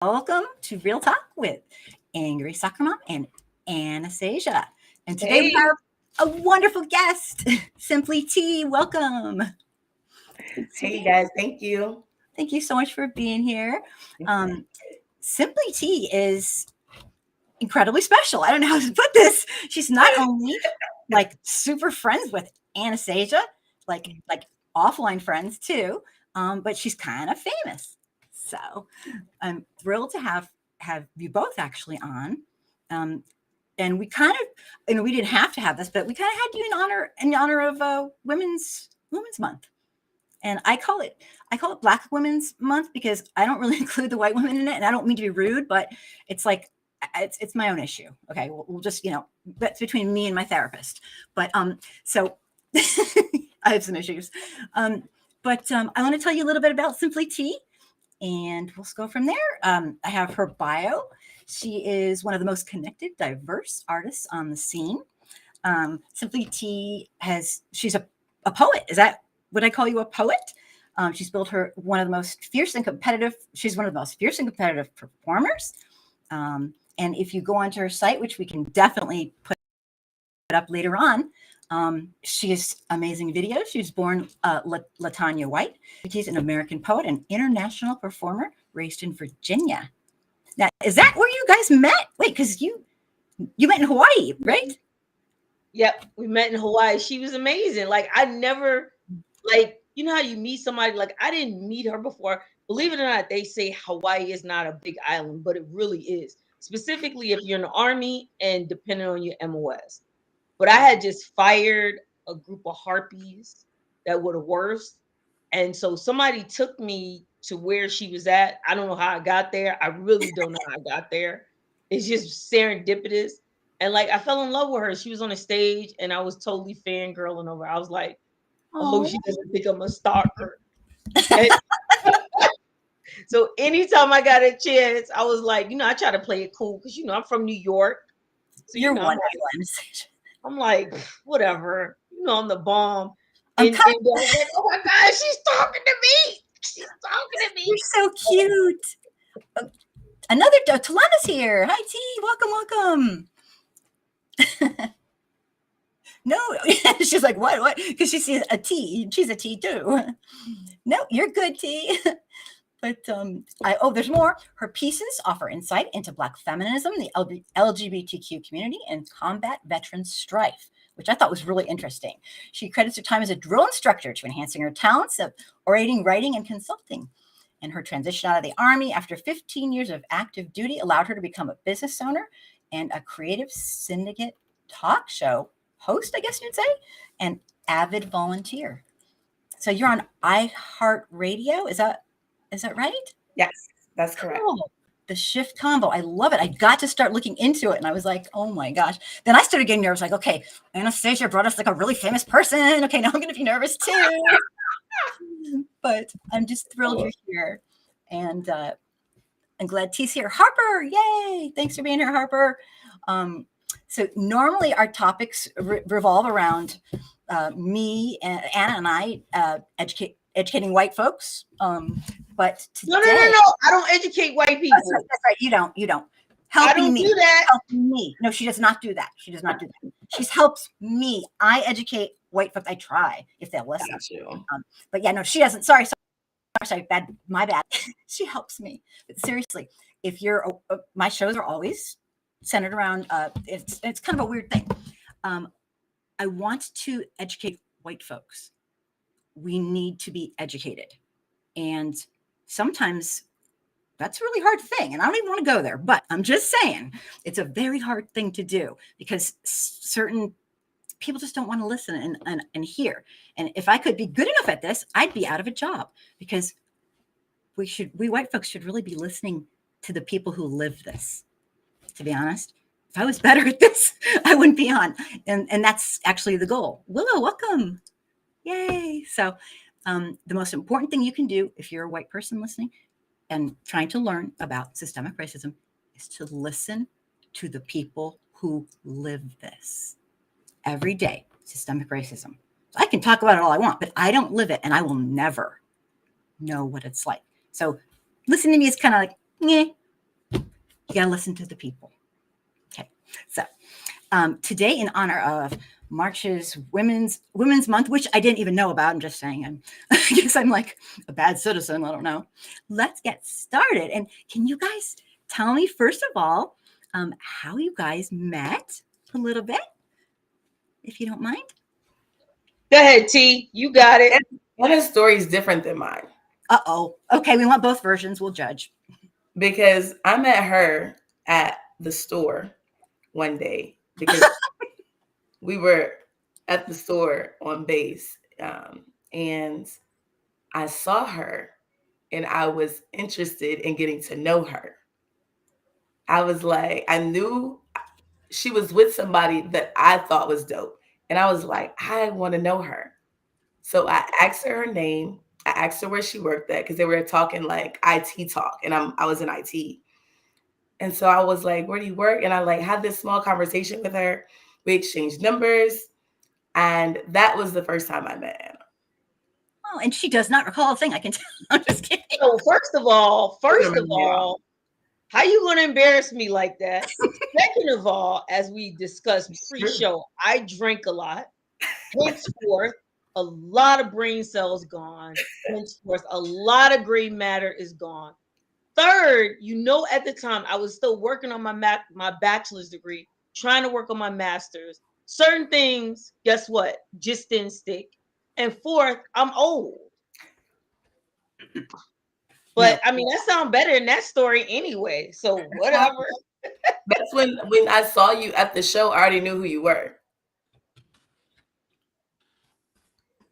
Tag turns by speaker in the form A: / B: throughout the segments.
A: Welcome to Real Talk with Angry Soccer Mom and Anastasia. And today we
B: Hey,
A: have a wonderful guest, Simply T. Welcome.
B: hey
A: Simply,
B: guys, thank you.
A: thank you so much for being here. Um, Simply T is incredibly special. I don't know how to put this. She's not only like super friends with Anastasia, like offline friends too, but she's kind of famous. So I'm thrilled to have you both actually on. Um, and we kind of, and we didn't have to have this, but we kind of had you in honor of Women's Month. And I call it Black Women's Month because I don't really include the white women in it, and I don't mean to be rude, but it's like it's my own issue. Okay, we'll just that's between me and my therapist. But so I have some issues. But I want to tell you a little bit about Simply T, and we'll go from there. I have her bio. She is one of the most connected, diverse artists on the scene. Simply T she's a poet. Is that would I call you a poet? She's built one of the most fierce and competitive. She's one of the most fierce and competitive performers. And if you go onto her site, which we can definitely put up later on, she has amazing videos. She was born Latanya White. She's an American poet and international performer raised in Virginia. Now, is that where you guys met? Wait, because you met in Hawaii, right?
B: Yep, we met in Hawaii. She was amazing. Like I never you know how you meet somebody, like I didn't meet her before. Believe it or not, they say Hawaii is not a big island, but it really is. Specifically if you're in the army and depending on your MOS. But I had just fired a group of harpies that were the worst. And so somebody took me to where she was at. I don't know how I got there. I really don't know how I got there. It's just serendipitous. And like I fell in love with her. She was on the stage and I was totally fangirling over her. I was like, oh,
A: Oh,
B: she doesn't think I'm a stalker. And so anytime I got a chance, I was like, I try to play it cool because I'm from New York. So
A: you're
B: I'm
A: wonderful,
B: like,
A: Anastasia.
B: whatever. I'm the bomb.
A: I'm
B: And
A: telling
B: I was like, oh my God, she's talking to me. She's talking to
A: you,
B: me.
A: you're so cute. Another Talana's here. Hi, T. Welcome. No, she's like, what? Because she sees a T. She's a T too. No, you're good, T. But there's more. Her pieces offer insight into Black feminism, the LGBTQ community, and combat veteran strife, which I thought was really interesting. She credits her time as a drill instructor to enhancing her talents of orating, writing, and consulting. And her transition out of the Army after 15 years of active duty allowed her to become a business owner and a creative syndicate talk show host, I guess you'd say, and avid volunteer. So you're on iHeartRadio. Is that right?
B: Yes, that's correct.
A: Cool. The shift combo. I love it. I got to start looking into it and I was like, oh my gosh. Then I started getting nervous, like, okay, Anastasia brought us like a really famous person. Okay, now I'm going to be nervous too. But I'm just thrilled you're here. And I'm glad T's here. Harper, yay. Thanks for being here, Harper. So normally our topics revolve around me and Anna and I educating white folks. But today,
B: No. I don't educate white people.
A: That's right. You don't.
B: I don't do that.
A: Helping me. No, she does not do that. She helps me. I educate white folks. I try if they'll listen. But yeah, no, she doesn't. Sorry. My bad. She helps me. But seriously, if my shows are always centered around. It's kind of a weird thing. I want to educate white folks. We need to be educated, and sometimes that's a really hard thing. And I don't even want to go there, but I'm just saying it's a very hard thing to do because certain people just don't want to listen and hear. And if I could be good enough at this, I'd be out of a job because we white folks should really be listening to the people who live this. To be honest, if I was better at this, I wouldn't be on. And that's actually the goal. Willow, welcome. Yay. So the most important thing you can do if you're a white person listening and trying to learn about systemic racism is to listen to the people who live this every day. Systemic racism. I can talk about it all I want, but I don't live it and I will never know what it's like. So listening to me is kind of like, You got to listen to the people. Okay. So today, in honor of March's Women's Month, which I didn't even know about. I'm just saying, I guess I'm like a bad citizen. I don't know. Let's get started. And can you guys tell me, first of all, how you guys met a little bit, if you don't mind?
B: Go ahead, T. You got it.
C: Anna's story is different than mine.
A: Uh-oh. Okay, we want both versions. We'll judge.
C: Because I met her at the store one day because we were at the store on base, and I saw her and I was interested in getting to know her. I was like, I knew she was with somebody that I thought was dope. And I was like, I want to know her. So I asked her her name. I asked her where she worked at because they were talking like IT talk, and I was in IT. And so I was like, where do you work? And I like had this small conversation with her. We exchanged numbers. And that was the first time I met Anna.
A: Oh, and she does not recall a thing. I can tell. I'm just kidding.
B: So first of all, how you gonna embarrass me like that? Second of all, as we discussed pre-show, I drink a lot. Henceforth, a lot of brain cells gone. Henceforth, a lot of gray matter is gone. Third, at the time I was still working on my bachelor's degree, trying to work on my master's. Certain things, guess what, just didn't stick. And fourth, I'm old. But I mean, that sounds better in that story anyway. So whatever.
C: That's when I saw you at the show, I already knew who you were.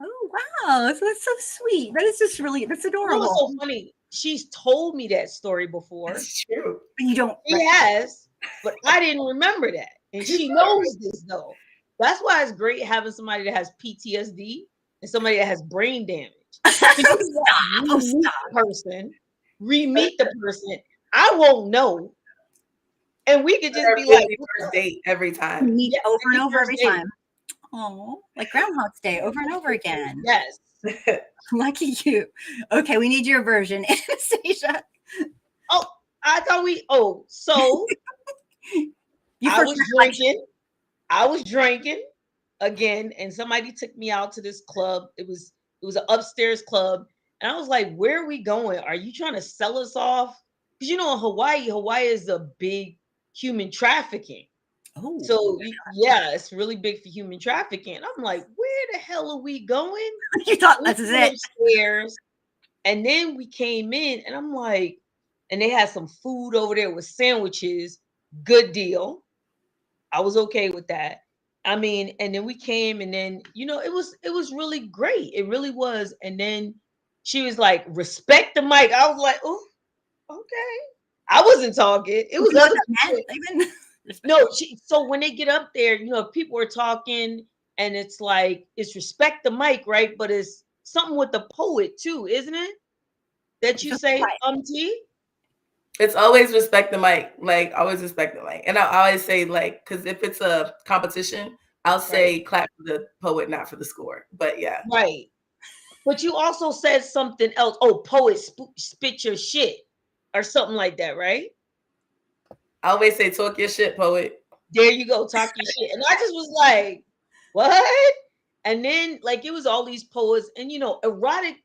A: Oh, wow. So that's so sweet. That is just really, that's adorable.
B: It's so funny. She's told me that story before.
C: That's true.
A: But you don't.
B: She has, but I didn't remember that. And she knows this, though. That's why it's great having somebody that has PTSD and somebody that has brain damage. Re-meet the person. I won't know. And we could just be like,
C: first date every time.
A: Meet over and over every time. Oh, like Groundhog's Day over and over again.
B: Yes.
A: Lucky you. Okay, we need your version, Anastasia.
B: Oh, I thought so I was drinking again, and somebody took me out to this club. It was an upstairs club. And I was like, where are we going? Are you trying to sell us off? Because in Hawaii is a big human trafficking. Oh, so yeah, it's really big for human trafficking. I'm like, where the hell are we going?
A: You thought this is it.
B: Upstairs, and then we came in, and I'm like, and they had some food over there with sandwiches. Good deal. I was okay with that. I mean, and then we came, and then it was really great. It really was. And then she was like, respect the mic. I was like, oh, okay. I wasn't talking. It was other people. No, so when they get up there, people are talking, and it's like, it's respect the mic, right? But it's something with the poet too, isn't it? That you say, T?
C: It's always respect the mic. Like, always respect the mic. And I always say, like, because if it's a competition, I'll say clap for the poet, not for the score. But yeah.
B: Right. But you also said something else. Oh, poet, spit your shit or something like that, right?
C: I always say, talk your shit, poet.
B: There you go, talk your shit. And I just was like, what? And then, like, it was all these poets. And, erotic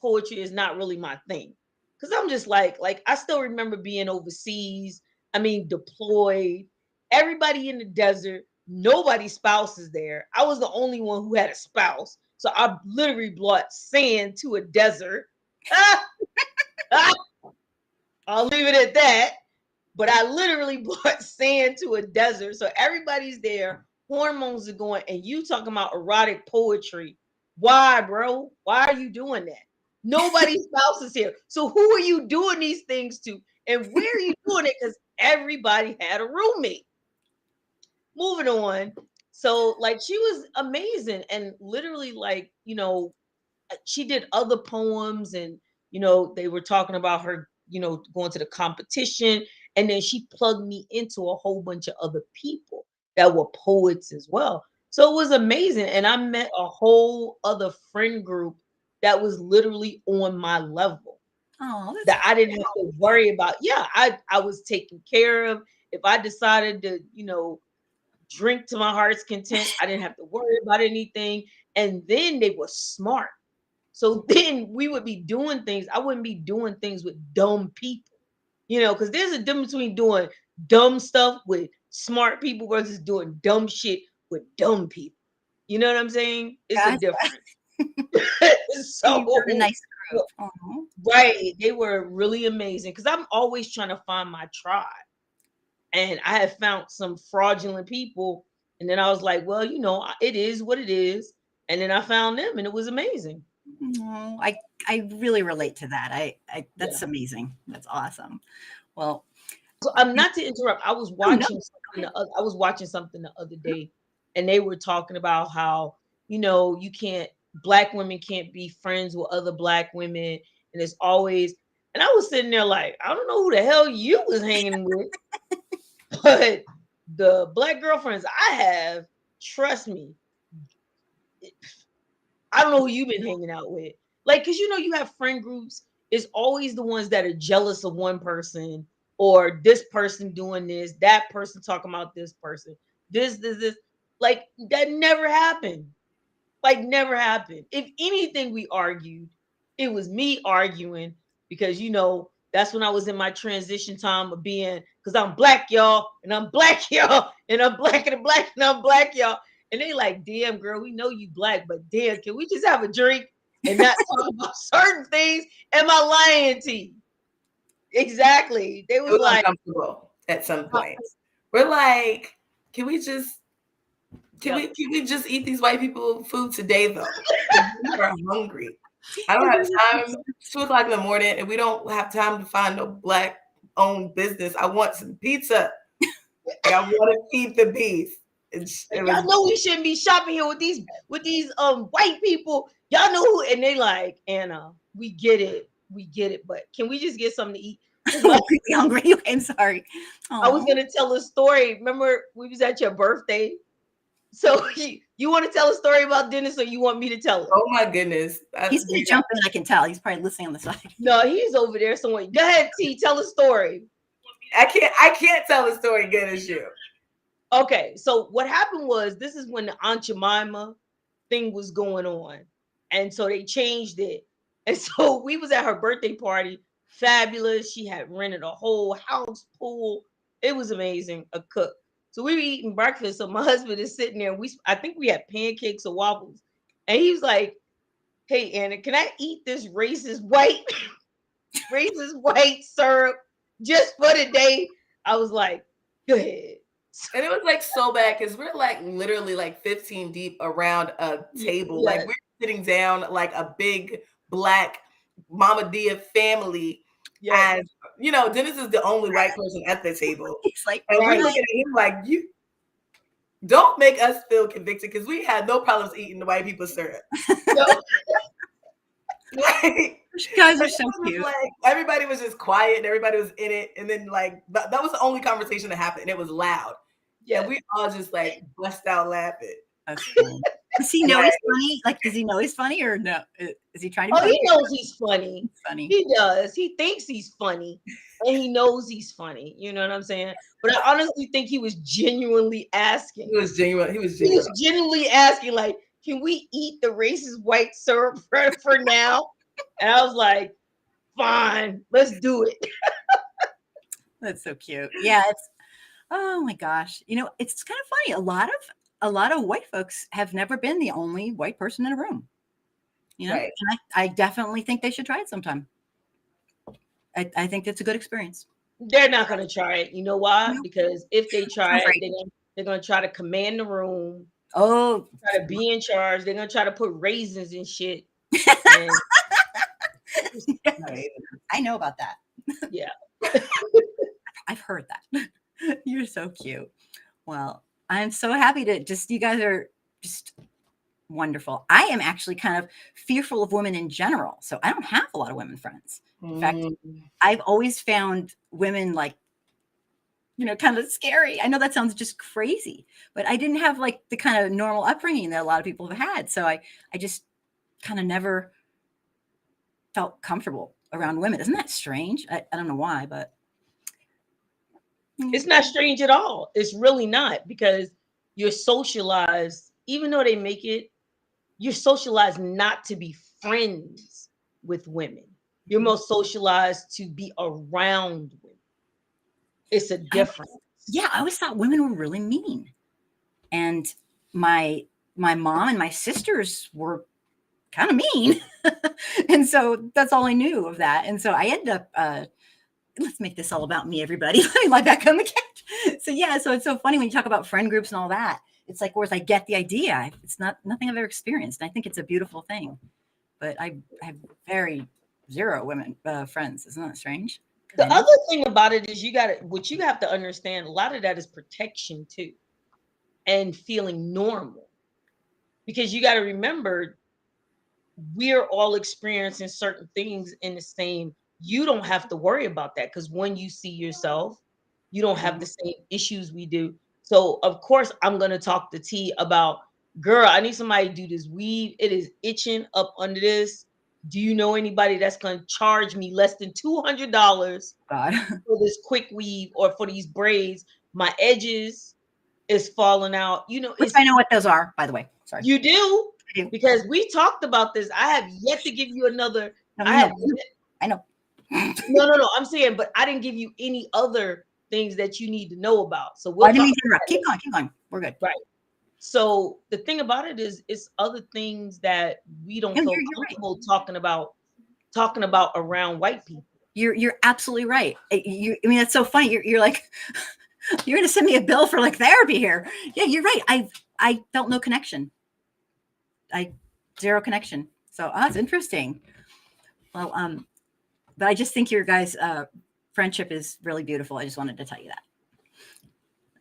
B: poetry is not really my thing. Because I'm just like, I still remember being overseas. I mean, deployed. Everybody in the desert. Nobody's spouse is there. I was the only one who had a spouse. So I literally brought sand to a desert. I'll leave it at that. But I literally brought sand to a desert. So everybody's there. Hormones are going. And you talking about erotic poetry. Why, bro? Why are you doing that? Nobody's spouse is here. So who are you doing these things to? And where are you doing it? Because everybody had a roommate. Moving on. So, like, she was amazing. And literally, like, she did other poems, and, they were talking about her, going to the competition. And then she plugged me into a whole bunch of other people that were poets as well. So it was amazing. And I met a whole other friend group that was literally on my level.
A: Oh,
B: that I didn't have to worry about. Yeah, I was taken care of. If I decided to, drink to my heart's content, I didn't have to worry about anything. And then they were smart. So then we would be doing things. I wouldn't be doing things with dumb people, because there's a difference between doing dumb stuff with smart people versus doing dumb shit with dumb people. You know what I'm saying? It's a
A: gosh,
B: difference.
A: you've got a
B: So,
A: nice group. Oh,
B: right, they were really amazing because I'm always trying to find my tribe. And I had found some fraudulent people. And then I was like, well, it is what it is. And then I found them and it was amazing.
A: oh, I really relate to that.
B: Yeah.
A: That's amazing. That's awesome. Well,
B: So I'm not to interrupt. I was
A: oh no,
B: watching something. I was watching something the other day, and they were talking about how you can't. Black women can't be friends with other black women, and it's always. And I was sitting there like, I don't know who the hell you was hanging with, but the black girlfriends I have, trust me, I don't know who you've been hanging out with. Like, cause you have friend groups. It's always the ones that are jealous of one person or this person doing this, that person talking about this person, this. Like that never happened. Like never happened. If anything, we argued. It was me arguing because that's when I was in my transition time of being because I'm black, y'all, and I'm black, y'all, and I'm black and I'm black and I'm black, y'all. And they like, damn, girl, we know you black, but damn, can we just have a drink and not talk about certain things? Am I lying to you? Exactly. They
C: It
B: was
C: was
B: like,
C: uncomfortable at some point. We're like, can we just eat these white people food today though? We are hungry. I don't have time. 2 o'clock in the morning, and we don't have time to find no black owned business. I want some pizza. Like, I want to feed the beast.
B: y'all know we shouldn't be shopping here with these white people. Y'all know who, and they like, Anna, we get it, but can we just get something to eat? Because
A: I'm really hungry. I'm sorry.
B: I was
A: Oh,
B: gonna tell a story. Remember, we was at your birthday. So you want to tell a story about Dennis, or you want me to tell it?
C: Oh my goodness.
A: he's gonna jump in. I can tell. He's probably listening on the side.
B: No, he's over there somewhere. Go ahead, T. Tell a story.
C: I can't tell a story good as you.
B: Okay, so what happened was this is when the Aunt Jemima thing was going on, and so they changed it, and so we was at her birthday party. Fabulous. She had rented a whole house, pool. It was amazing. A cook. So we were eating breakfast. So my husband is sitting there. I think we had pancakes or waffles, and he was like, "Hey Anna, can I eat this racist white racist white syrup just for the day?" I was like, "Go ahead."
C: And it was like so bad because we're like literally like 15 deep around a table.
B: Yeah.
C: Like we're sitting down like a big black Mama Dia family.
B: Yeah.
C: And Dennis is the only white person at the table.
A: He's like,
C: And we're
B: Right.
C: looking at him like, you don't make us feel convicted because we had no problems eating the white people's syrup.
B: No.
C: Like,
A: you guys are so cute.
C: like everybody was just quiet and everybody was in it. And then like that was the only conversation that happened. And it was loud.
B: Yeah.
C: And we all just like bust out laughing.
A: That's funny. Does he know he's funny? Like, does he know he's funny or no? Is he trying to be
B: Oh,
A: funny?
B: he knows he's funny.
A: He's funny.
B: He does. He thinks he's funny. And he knows he's funny. You know what I'm saying? But I honestly think he was genuinely asking.
C: He was genuine.
B: He was genuinely asking, like, can we eat the racist white syrup for now? And I was like, fine, let's do it.
A: That's so cute. Yeah, it's oh my gosh. It's kind of funny. A lot of white folks have never been the only white person in a room.
C: Right.
A: And I definitely think they should try it sometime. I think it's a good experience.
B: They're not gonna try it. You know why?
A: No.
B: Because if they try
A: Sounds right.
B: it, they're gonna try to command the room.
A: Oh,
B: Try to be in charge. They're gonna try to put raisins and shit. And
C: Right.
A: I know about that.
B: yeah.
A: I've heard that. You're so cute. Well, I'm so happy to you guys are just wonderful. I am actually kind of fearful of women in general. So I don't have a lot of women friends. In fact, I've always found women like, kind of scary. I know that sounds just crazy, but I didn't have like the kind of normal upbringing that a lot of people have had. So I just kind of never felt comfortable around women. Isn't that strange? I don't know why, but
B: It's not strange at all. It's really not, because you're socialized, even though they make it, you're socialized not to be friends with women. You're most socialized to be around women. It's a difference.
A: I always thought women were really mean, and my mom and my sisters were kind of mean, and so that's all I knew of that. And so I ended up. Let's make this all about me, everybody. Let me lie back on the couch. So yeah, so it's so funny when you talk about friend groups and all that. It's like, whereas I get the idea, it's not nothing I've ever experienced. And I think it's a beautiful thing, but I have very zero women friends. Isn't that strange?
B: The other thing about it is what you have to understand, a lot of that is protection too, and feeling normal. Because you got to remember, we're all experiencing certain things in the same. You don't have to worry about that, because when you see yourself, you don't have the same issues we do. So of course I'm going to talk to T about, girl, I need somebody to do this weave. It is itching up under this. Do you know anybody that's going to charge me less than $200
A: God.
B: for this quick weave or for these braids? My edges is falling out.
A: Which I know what those are, by the way. Sorry.
B: You do? Because we talked about this. I have yet to give you another.
A: No, I know.
B: No. I'm saying, but I didn't give you any other things that you need to know about. So
A: I didn't mean to interrupt. Keep going. We're good.
B: Right. So the thing about it is, it's other things that we don't feel comfortable talking about around white people.
A: You're absolutely right. I mean, that's so funny. You're like, you're going to send me a bill for like therapy here. Yeah, you're right. I felt no connection. Zero connection. So it's interesting. Well, but I just think your guys' friendship is really beautiful. I just wanted to tell you that.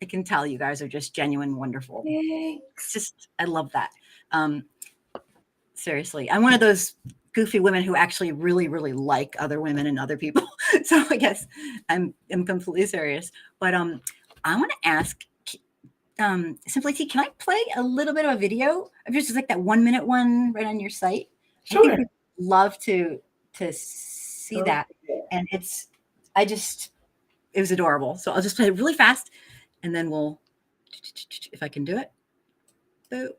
A: I can tell you guys are just genuine, wonderful. It's just, I love that. Seriously, I'm one of those goofy women who actually really, really like other women and other people. So I guess I'm completely serious. But I want to ask, Simply T, can I play a little bit of a video of just like that 1 minute one right on your site?
C: Sure.
A: I think we'd love to see that. And it was adorable. So I'll just play it really fast, and then we'll, if I can do it, boop,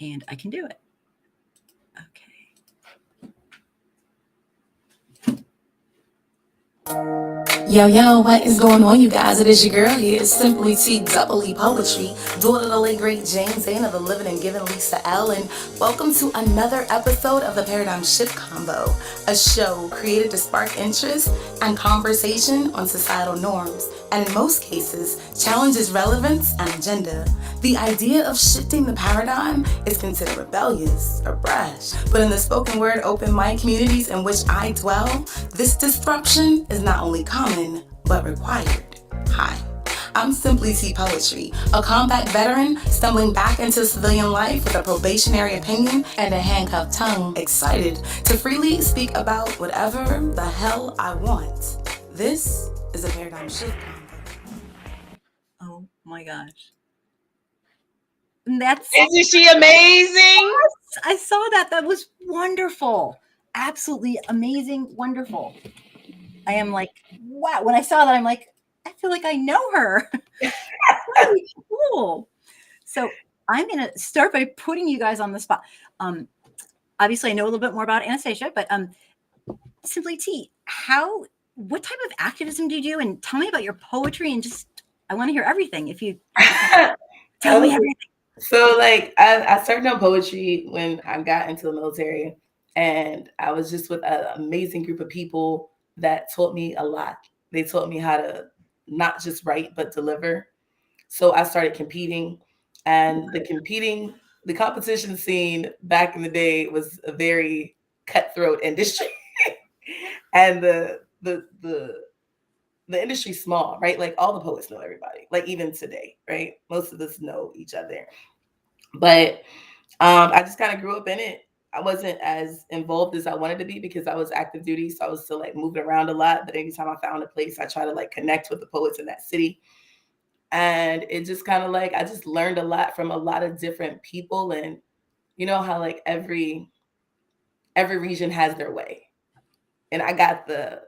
A: and I can do it. Okay.
D: Yo, what is going on, you guys? It is your girl here, Simply T, doubly poetry, daughter of the late great James Zane of the Living and Giving Lisa L. And welcome to another episode of the Paradigm Shift Combo, a show created to spark interest and conversation on societal norms, and in most cases, challenges relevance and agenda. The idea of shifting the paradigm is considered rebellious or brash, but in the spoken word open mic communities in which I dwell, this disruption is not only common, but required. Hi, I'm Simply T Poetry, a combat veteran stumbling back into civilian life with a probationary opinion and a handcuffed tongue, excited to freely speak about whatever the hell I want. This is a Paradigm Shift Combo.
A: Oh my gosh.
B: Isn't she amazing?
A: Yes, I saw that. That was wonderful. Absolutely amazing, wonderful. I am like, wow. When I saw that, I'm like, I feel like I know her. Really cool. So I'm going to start by putting you guys on the spot. Obviously, I know a little bit more about Anastasia, but Simply T, what type of activism do you do? And tell me about your poetry, and just, I want to hear everything. If you tell me everything.
C: So like I started on poetry when I got into the military, and I was just with an amazing group of people that taught me a lot. They taught me how to not just write, but deliver. So I started competing, and the competition scene back in the day was a very cutthroat industry. And the industry's small, right? Like all the poets know everybody, like even today, right? Most of us know each other. But I just kind of grew up in it. I wasn't as involved as I wanted to be because I was active duty. So I was still like moving around a lot. But anytime I found a place, I try to like connect with the poets in that city. And it just kind of like, I just learned a lot from a lot of different people. And you know how like every region has their way. and I got the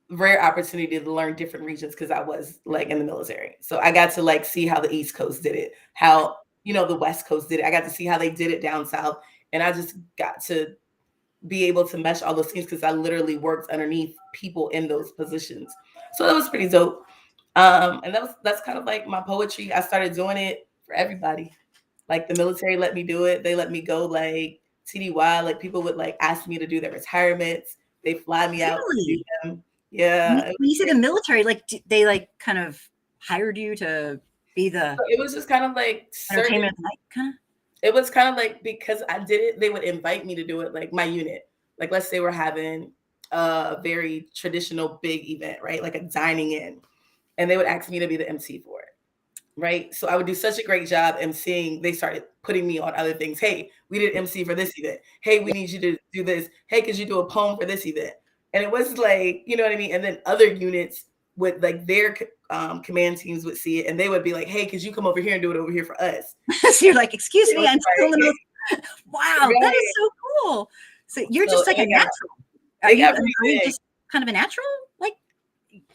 C: rare opportunity to learn different regions because I was like in the military. So I got to like see how the East Coast did it, how the West Coast did it. I got to see how they did it down south, and I just got to be able to mesh all those things because I literally worked underneath people in those positions. So it was pretty dope. And that's kind of like my poetry. I started doing it for everybody. Like the military let me do it. They let me go like TDY. Like people would like ask me to do their retirements. They fly me out to do
A: Really?
C: them. Yeah.
A: When you say the military, like they like kind of hired you to be the
C: It was just kind of like
A: entertainment of the night, kind of.
C: It was kind of like because I did it, they would invite me to do it. Like my unit, like let's say we're having a very traditional big event, right? Like a dining in, and they would ask me to be the MC for it. Right. So I would do such a great job emceeing. They started putting me on other things. Hey, we did MC for this event. Hey, we need you to do this. Hey, could you do a poem for this event? And it was like, you know what I mean? And then other units with like their command teams would see it and they would be like, hey, could you come over here and do it over here for us?
A: So you're like, excuse me, I'm still in the middle. Wow, right. That is so cool. So you're just like a natural. Are you just kind of a natural? Like,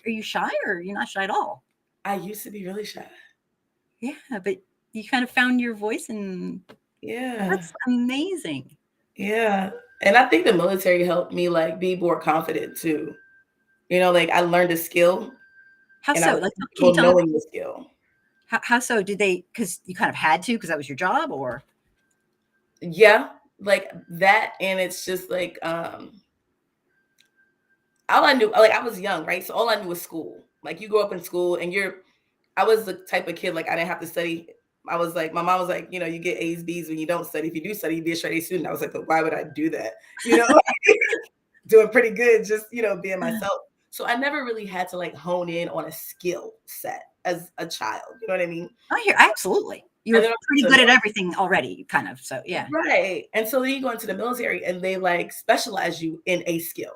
A: are you shy or you're not shy at all?
C: I used to be really shy.
A: Yeah, but you kind of found your voice and that's amazing.
C: Yeah. And I think the military helped me like be more confident too. You know, like I learned a skill.
A: How so? Like, can you tell
C: knowing the skill.
A: How so? Did they, because you kind of had to, because that was your job, or?
C: Yeah, like that. And it's just like, all I knew, like I was young, right? So all I knew was school. Like you grow up in school and I was the type of kid, like I didn't have to study. I was like, my mom was like, you get A's, B's when you don't study. If you do study, you be a straight A student. I was like, but why would I do that? Doing pretty good, just, being myself. So I never really had to like hone in on a skill set as a child. You know what I mean?
A: Oh, yeah, absolutely. You're pretty good at everything already, kind of. So yeah.
C: Right. And so then you go into the military and they like specialize you in a skill.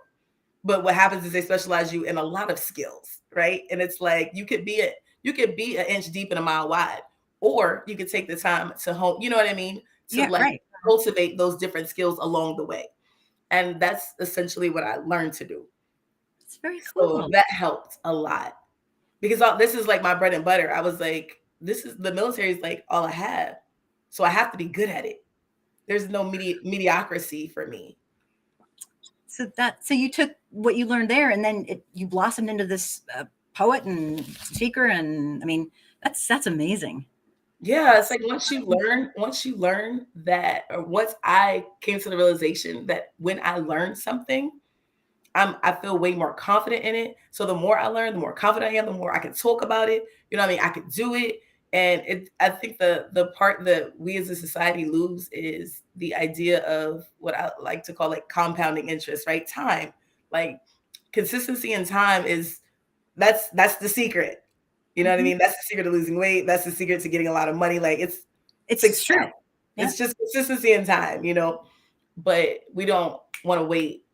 C: But what happens is they specialize you in a lot of skills, right? And it's like you could be an inch deep and a mile wide, or you could take the time to hone, you know what I mean? To cultivate those different skills along the way. And that's essentially what I learned to do.
A: It's very cool.
C: So that helped a lot because this is like my bread and butter. I was like, the military is like all I have. So I have to be good at it. There's no mediocrity for me.
A: So you took what you learned there and then you blossomed into this poet and speaker. And I mean, that's amazing.
C: Yeah. It's like once you learn that, or once I came to the realization that when I learned something, I feel way more confident in it. So the more I learn, the more confident I am, the more I can talk about it. You know what I mean? I can do it. And I think the part that we as a society lose is the idea of what I like to call like compounding interest, right? Time, like consistency and time that's the secret. You know what I mean? That's the secret to losing weight. That's the secret to getting a lot of money. Like it's
A: true. Yeah.
C: It's just consistency and time, but we don't want to wait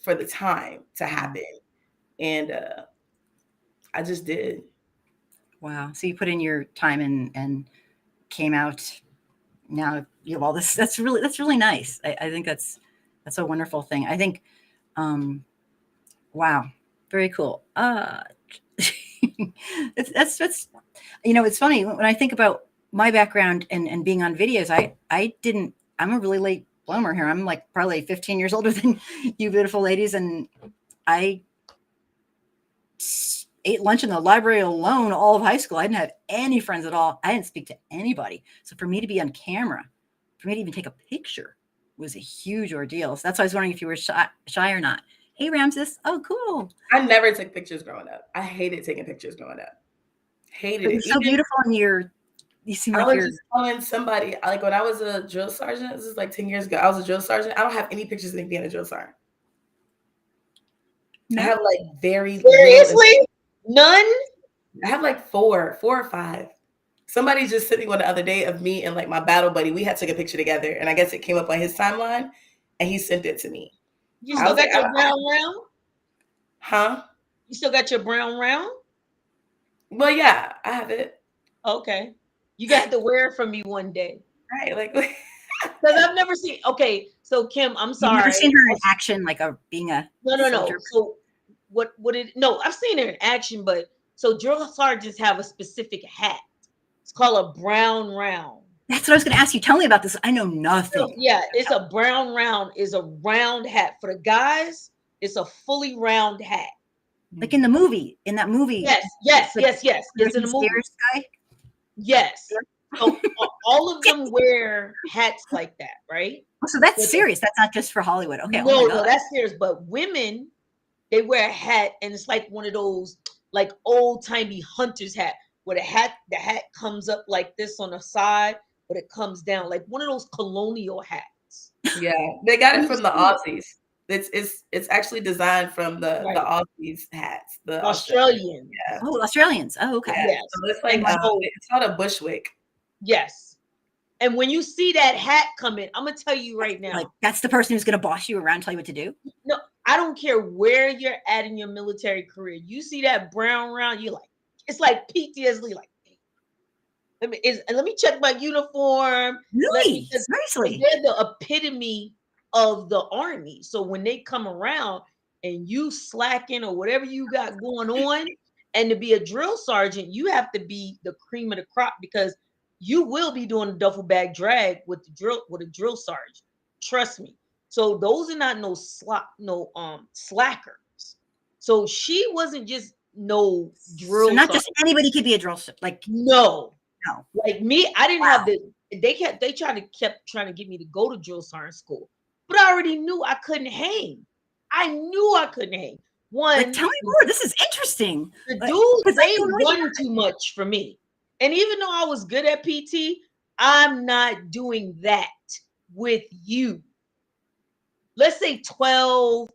C: for the time to happen. And I just did.
A: Wow. So you put in your time and came out. Now you have all this. That's really nice. I think that's a wonderful thing. I think, wow, very cool. That's it's funny when I think about my background and being on videos. I'm a really late bloomer here. I'm like probably 15 years older than you beautiful ladies. And I ate lunch in the library alone all of high school. I didn't have any friends at all. I didn't speak to anybody. So for me to be on camera, for me to even take a picture was a huge ordeal. So that's why I was wondering if you were shy or not. Hey, Ramses. Oh, cool.
C: I never took pictures growing up. I hated taking pictures growing up. Hated it.
A: It's so beautiful and you seem like you're
C: just telling somebody, like when I was a drill sergeant, this is like 10 years ago, I was a drill sergeant. I don't have any pictures of me being a drill sergeant. No. I have like
B: seriously none.
C: I have like four or five. Somebody just sent me one the other day of me and like my battle buddy. We had took a picture together, and I guess it came up on his timeline, and he sent it to me.
B: You still got your brown round?
C: Huh?
B: You still got your brown round?
C: Well, yeah, I have it.
B: Okay. You got to wear it for me one day.
C: Right, like
B: because I've never seen. Okay, So Kim, I'm
A: You've never
B: sorry.
A: seen her in action, like being a
B: No.
A: soldier?
B: So what it no, I've seen her in action, but so drill sergeants have a specific hat. It's called a brown round.
A: That's what I was going to ask you. Tell me about this. I know
B: So,
A: nothing.
B: yeah, it's a brown round, is a round hat. For the guys, it's a fully round hat.
A: Like in the movie, in that movie.
B: Yes. It's in the movie.
A: Stairs guy?
B: Yes. So all of them wear hats like that, right?
A: Oh, so that's
B: With
A: serious. That's not just for Hollywood. Okay.
B: No,
A: Oh my God.
B: that's serious. But women, they wear a hat, and it's like one of those like old timey hunter's hat, where the hat comes up like this on the side, but it comes down like one of those colonial hats.
C: Yeah, they got it from the Aussies. It's actually designed from the Aussies hats. The
B: Australian.
C: Yeah.
A: Oh, Australians. Oh, okay.
B: Yes.
C: So it's like it's called a bushwick.
B: Yes. And when you see that hat come in, I'm gonna tell you right now.
A: Like that's the person who's gonna boss you around, tell you what to do.
B: No, I don't care where you're at in your military career. You see that brown round, you're like, it's like PTSD. Like, let me check my uniform.
A: Really? Seriously?
B: They're the epitome of the army. So when they come around and you slacking or whatever you got going on, and to be a drill sergeant, you have to be the cream of the crop, because you will be doing a duffel bag drag with a drill sergeant. Trust me. So those are not no slackers. So she wasn't just no drill.
A: So not just anybody could be a drill sergeant. Like
B: no. Like me, I didn't have the. They kept trying to get me to go to drill sergeant school, but I already knew I couldn't hang. I knew I couldn't hang.
A: Like, tell me more. This is interesting.
B: The dudes, they run too much for me. And even though I was good at PT, I'm not doing that with you. Let's say 12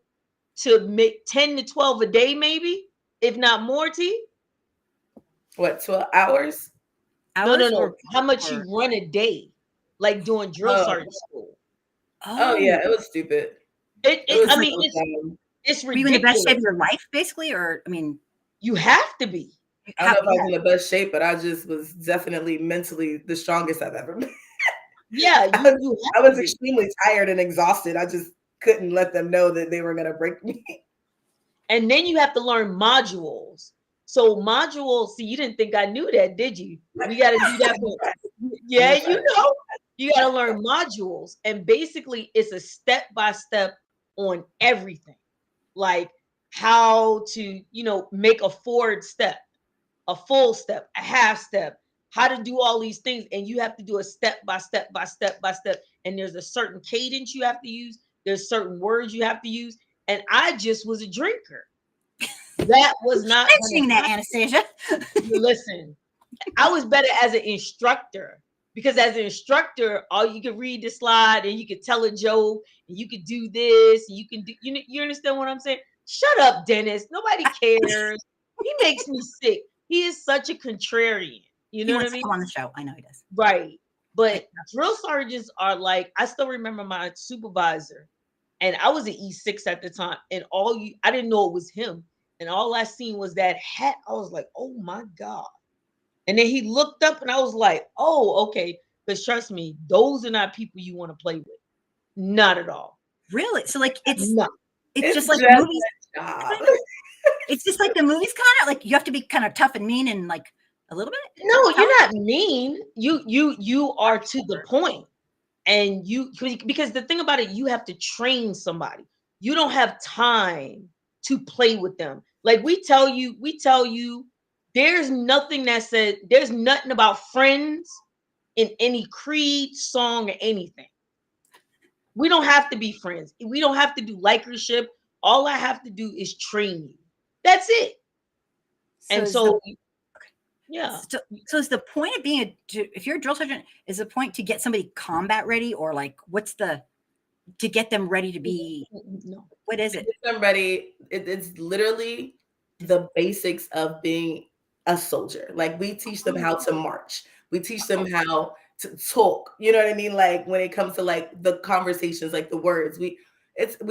B: to 10 to 12 a day, maybe, if not more, T.
C: What, 12 hours?
B: No. How much you run a day, like doing drill sergeant school?
C: Oh yeah, it was stupid.
B: I mean, it's ridiculous.
A: Were you in the best shape of your life, basically, or I mean,
B: you have to be.
C: I don't know if I was in the best shape, but I just was definitely mentally the strongest I've ever been.
B: Yeah,
C: I was extremely tired and exhausted. I just couldn't let them know that they were gonna break me.
B: And then you have to learn modules. So modules, see, you didn't think I knew that, did you? We got to do that. Yeah, you got to learn modules. And basically, it's a step-by-step on everything. Like how to, make a forward step, a full step, a half step, how to do all these things. And you have to do a step-by-step. And there's a certain cadence you have to use. There's certain words you have to use. And I just was a drinker. That was not
A: mentioning that, Anastasia.
B: Listen, I was better as an instructor, because as an instructor, all you could read the slide and you could tell a joke and you could do this and you can do. You understand what I'm saying? Shut up, Dennis. Nobody cares. He makes me sick. He is such a contrarian. You know what I mean?
A: Come on the show. I know he does.
B: Right, but drill sergeants are like. I still remember my supervisor, and I was an E6 at the time, and I didn't know it was him. And all I seen was that hat. I was like, oh my God. And then he looked up and I was like, oh, okay. Because trust me, those are not people you want to play with. Not at all.
A: Really? So like it's
C: It's
A: just like the movies. It's just like the movies, kind of like you have to be kind of tough and mean and like a little bit.
B: No, you're not mean. You are to the point. And because the thing about it, you have to train somebody. You don't have time to play with them. Like we tell you, there's nothing that said, there's nothing about friends in any creed, song, or anything. We don't have to be friends. We don't have to do likership. All I have to do is train you. That's it. So
A: is the point of being if you're a drill sergeant, is the point to get somebody combat ready, or like to get them ready to be?
B: No.
A: What is it?
C: To get them ready. It's literally the basics of being a soldier. Like we teach them how to march. We teach them how to talk. You know what I mean? Like when it comes to like the conversations, like the words, we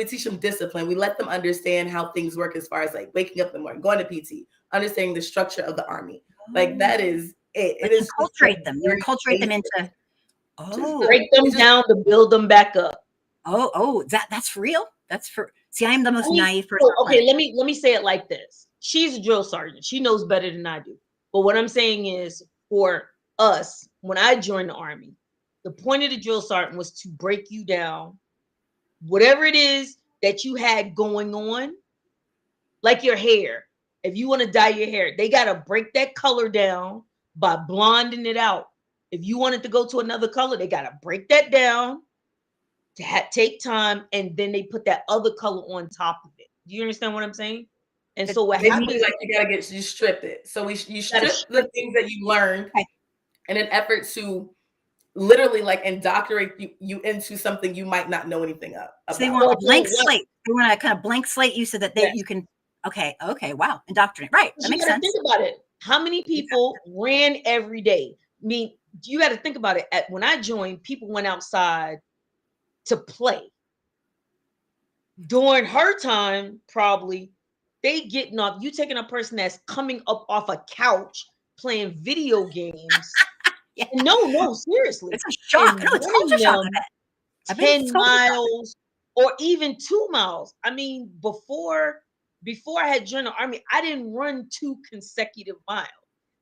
C: teach them discipline. We let them understand how things work as far as like waking up in the morning, going to PT, understanding the structure of the army. Like that is it.
A: Like
C: it is
A: enculturate them. You enculturate them into
B: break them down to build them back up.
A: Oh, that's for real. That's for. See, I am the most naive person.
B: So, okay, let me say it like this. She's a drill sergeant. She knows better than I do. But what I'm saying is, for us, when I joined the Army, the point of the drill sergeant was to break you down, whatever it is that you had going on, like your hair. If you want to dye your hair, they got to break that color down by blonding it out. If you want it to go to another color, they got to break that down to take time, and then they put that other color on top of it. Do you understand what I'm saying? And so what
C: Basically,
B: happens,
C: like you strip it. So you strip
B: strip
C: the things that you learned
A: Right.
C: in an effort to literally like indoctrinate you into something you might not know anything
A: So
C: about.
A: they want a blank slate. They want a kind of blank slate you so that you can. Okay. Wow. Indoctrinate. Right. That makes sense.
B: Think about it. How many people ran every day? I mean, you got to think about it. When I joined, people went outside to play. During her time, probably they getting off. You taking a person that's coming up off a couch playing video games.
A: Yeah.
B: No, seriously.
A: It's a shock. No, it's culture shock.
B: 10 miles or even 2 miles. I mean, before I had joined the Army, I didn't run 2 consecutive miles.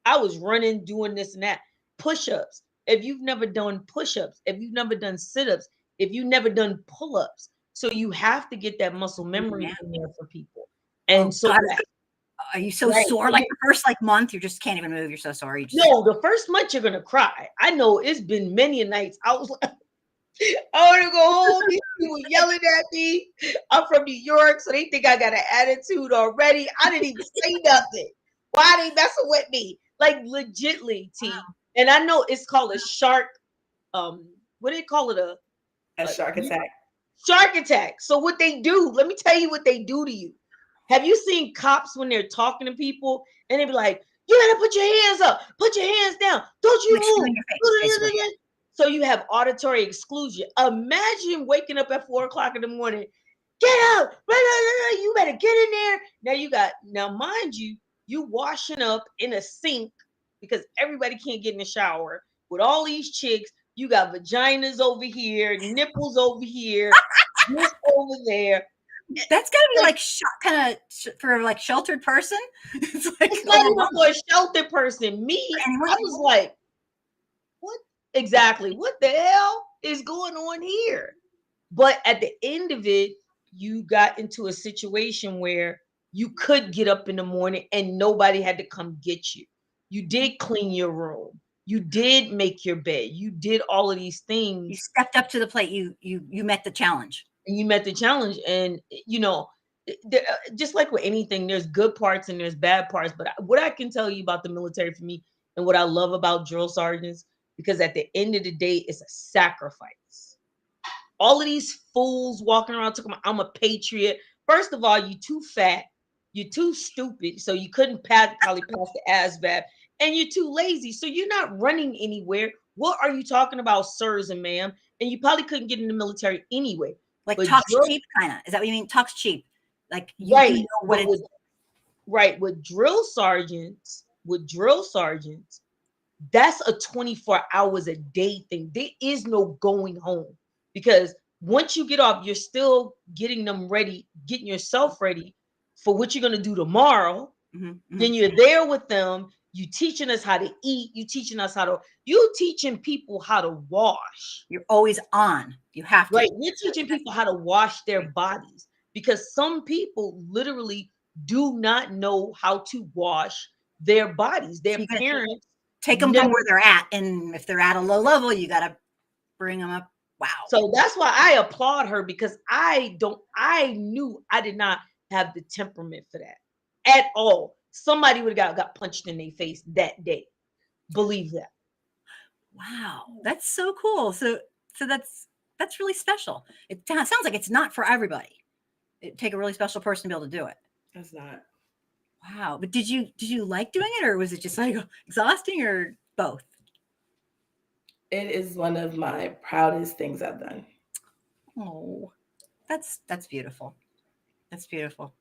B: I was running, doing this and that. Push-ups. If you've never done push-ups, if you've never done sit-ups, if you've never done pull-ups, so you have to get that muscle memory in there for people. And so
A: God, are you so sore? Like the first month, you just can't even move. You're so sore.
B: No, the first month you're gonna cry. I know it's been many nights. I was like, I want to go home. These people yelling at me. I'm from New York, so they think I got an attitude already. I didn't even say nothing. Why are they messing with me? Like legitly, T. Wow. And I know it's called a shark. What do they call it?
C: A shark attack.
B: Shark attack. So what they do? Let me tell you what they do to you. Have you seen cops when they're talking to people and they be like, "You gotta put your hands up, put your hands down, don't you move." So you have auditory exclusion. Imagine waking up at 4 o'clock in the morning. Get up! You better get in there. Now, mind you, you washing up in a sink because everybody can't get in the shower with all these chicks. You got vaginas over here, nipples over here, this over there.
A: That's gotta be kind of for like sheltered person.
B: It's not even for a sheltered person. Me, I was like, what exactly? What the hell is going on here? But at the end of it, you got into a situation where you could get up in the morning and nobody had to come get you. You did clean your room. You did make your bed. You did all of these things.
A: You stepped up to the plate. You met the challenge.
B: And you met the challenge. And, just like with anything, there's good parts and there's bad parts. But what I can tell you about the military for me and what I love about drill sergeants, because at the end of the day, it's a sacrifice. All of these fools walking around talking about, I'm a patriot. First of all, you too fat. You're too stupid. So you couldn't probably pass the ASVAB. And you're too lazy. So you're not running anywhere. What are you talking about, sirs and ma'am? And you probably couldn't get in the military anyway.
A: Like talks cheap, kind of. Is that what you mean? Talks cheap. Like you
B: right.
A: know what it's
B: right. With drill sergeants, that's a 24 hours a day thing. There is no going home, because once you get off, you're still getting them ready, getting yourself ready for what you're going to do tomorrow. Then you're there with them. You teaching us how to eat. You teaching people how to wash.
A: You're always on. You have to.
B: Right. You're teaching people how to wash their bodies, because some people literally do not know how to wash their bodies. Their parents
A: take them from where they're at. And if they're at a low level, you got to bring them up. Wow.
B: So that's why I applaud her, because I knew I did not have the temperament for that at all. Somebody would have got punched in their face that day. Believe that.
A: Wow. That's so cool. So that's really special. It sounds like it's not for everybody. It'd take a really special person to be able to do it.
C: That's not.
A: Wow. But did you like doing it, or was it just like exhausting, or both?
C: It is one of my proudest things I've done.
A: Oh, that's beautiful. That's beautiful.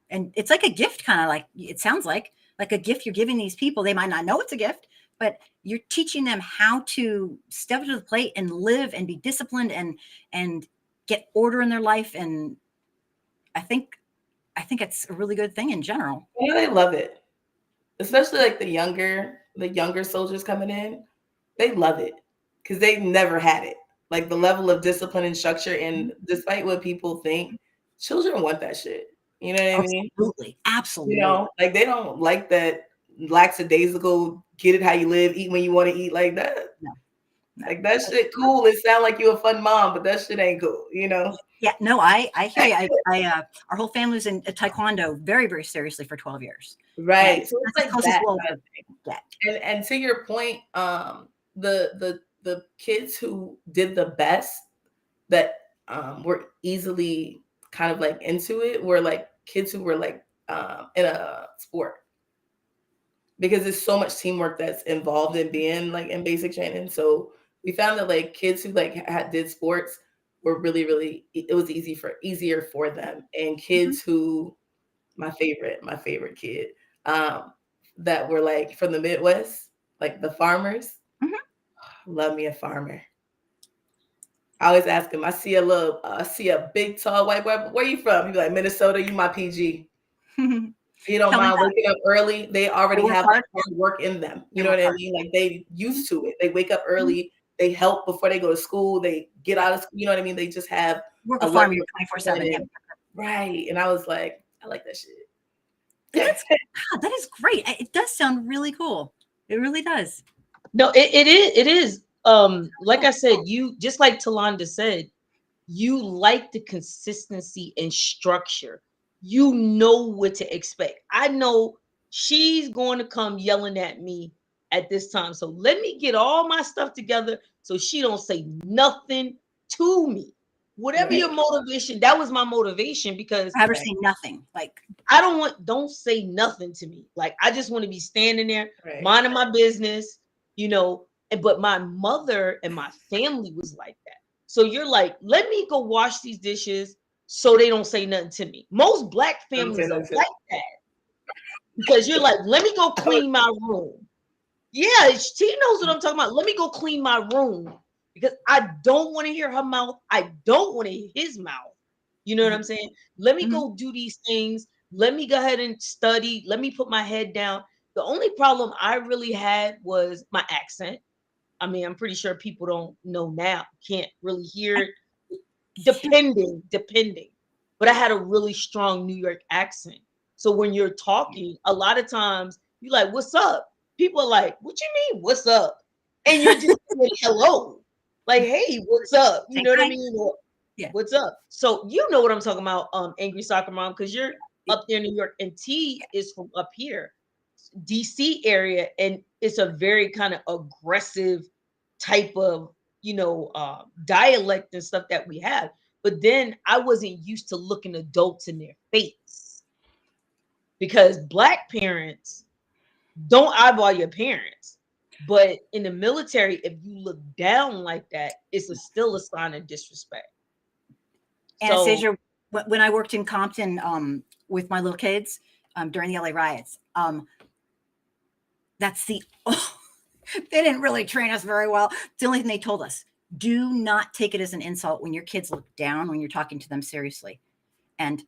A: And it's like a gift, kind of like, it sounds like a gift you're giving these people. They might not know it's a gift, but you're teaching them how to step to the plate and live and be disciplined and get order in their life, and I think it's a really good thing in general.
C: Yeah, they love it, especially like the younger soldiers coming in. They love it because they never had it. Like the level of discipline and structure, and despite what people think, children want that shit. You know what I mean?
A: Absolutely, absolutely.
C: You know, like they don't like that lackadaisical, get it how you live, eat when you want to eat, like that.
A: No.
C: Like that shit cool. It sound like you a fun mom, but that shit ain't cool, you know?
A: Yeah, no, I hear you. Our whole family was in taekwondo very, very seriously for 12 years.
C: Right.
A: And
C: So it's
A: that's
C: like
A: the closest
C: that
A: we'll
C: kind
A: ever
C: of thing.
A: get.
C: And to your point, the kids who did the best, that were easily kind of like into it, were like kids who were like in a sport, because there's so much teamwork that's involved in being like in basic training. So we found that like kids who like did sports were really, it was easier for them. And kids who, my favorite kid, that were like from the Midwest, like the farmers. Love me a farmer. I always ask him, I see a big tall white boy, where you from? He be like, Minnesota, you my PG. You don't
A: Tell me
C: mind
A: about
C: waking up early. They already
A: work
C: have
A: hard.
C: hard work in them. You
A: They
C: know
A: work
C: what I
A: hard.
C: mean? Like they used to it. They wake up early. They help before they go to school. They get out of school. You know what I mean? They just have
A: Work
C: a
A: a farm
C: level of
A: 24/7. Yeah.
C: discipline. Right. And I was like, I like that shit.
A: And that is great. It does sound really cool. It really does.
B: No, it is. Like I said, you, just like Talonda said, you like the consistency and structure. You know what to expect. I know she's going to come yelling at me at this time. So let me get all my stuff together so she don't say nothing to me. Whatever
C: Right.
B: your motivation, that was my motivation, because
A: I have her say nothing. Like,
B: I don't say nothing to me. Like, I just want to be standing there,
C: Right.
B: minding my business, you know. But my mother and my family was like that. So you're like, let me go wash these dishes so they don't say nothing to me. Most Black families are like that, because you're like, let me go clean my room. Yeah, she knows what I'm talking about. Let me go clean my room, because I don't want to hear her mouth. I don't want to hear his mouth. You know what I'm saying? Let me go do these things. Let me go ahead and study. Let me put my head down. The only problem I really had was my accent. I mean, I'm pretty sure people don't know now, can't really hear it, depending. But I had a really strong New York accent. So when you're talking, a lot of times you're like, what's up? People are like, what you mean, what's up? And you're just saying hello. Like, hey, what's up? You know what I mean? Or,
A: yeah.
B: What's up? So you know what I'm talking about, Angry Soccer Mom, because you're up there in New York, and T is from up here, DC area, and it's a very kind of aggressive type of, dialect and stuff that we have. But then I wasn't used to looking adults in their face, because Black parents don't eyeball your parents. But in the military, if you look down like that, it's still a sign of disrespect.
A: Anastasia, when I worked in Compton with my little kids during the LA riots, that's they didn't really train us very well. It's the only thing they told us: do not take it as an insult when your kids look down when you're talking to them seriously. And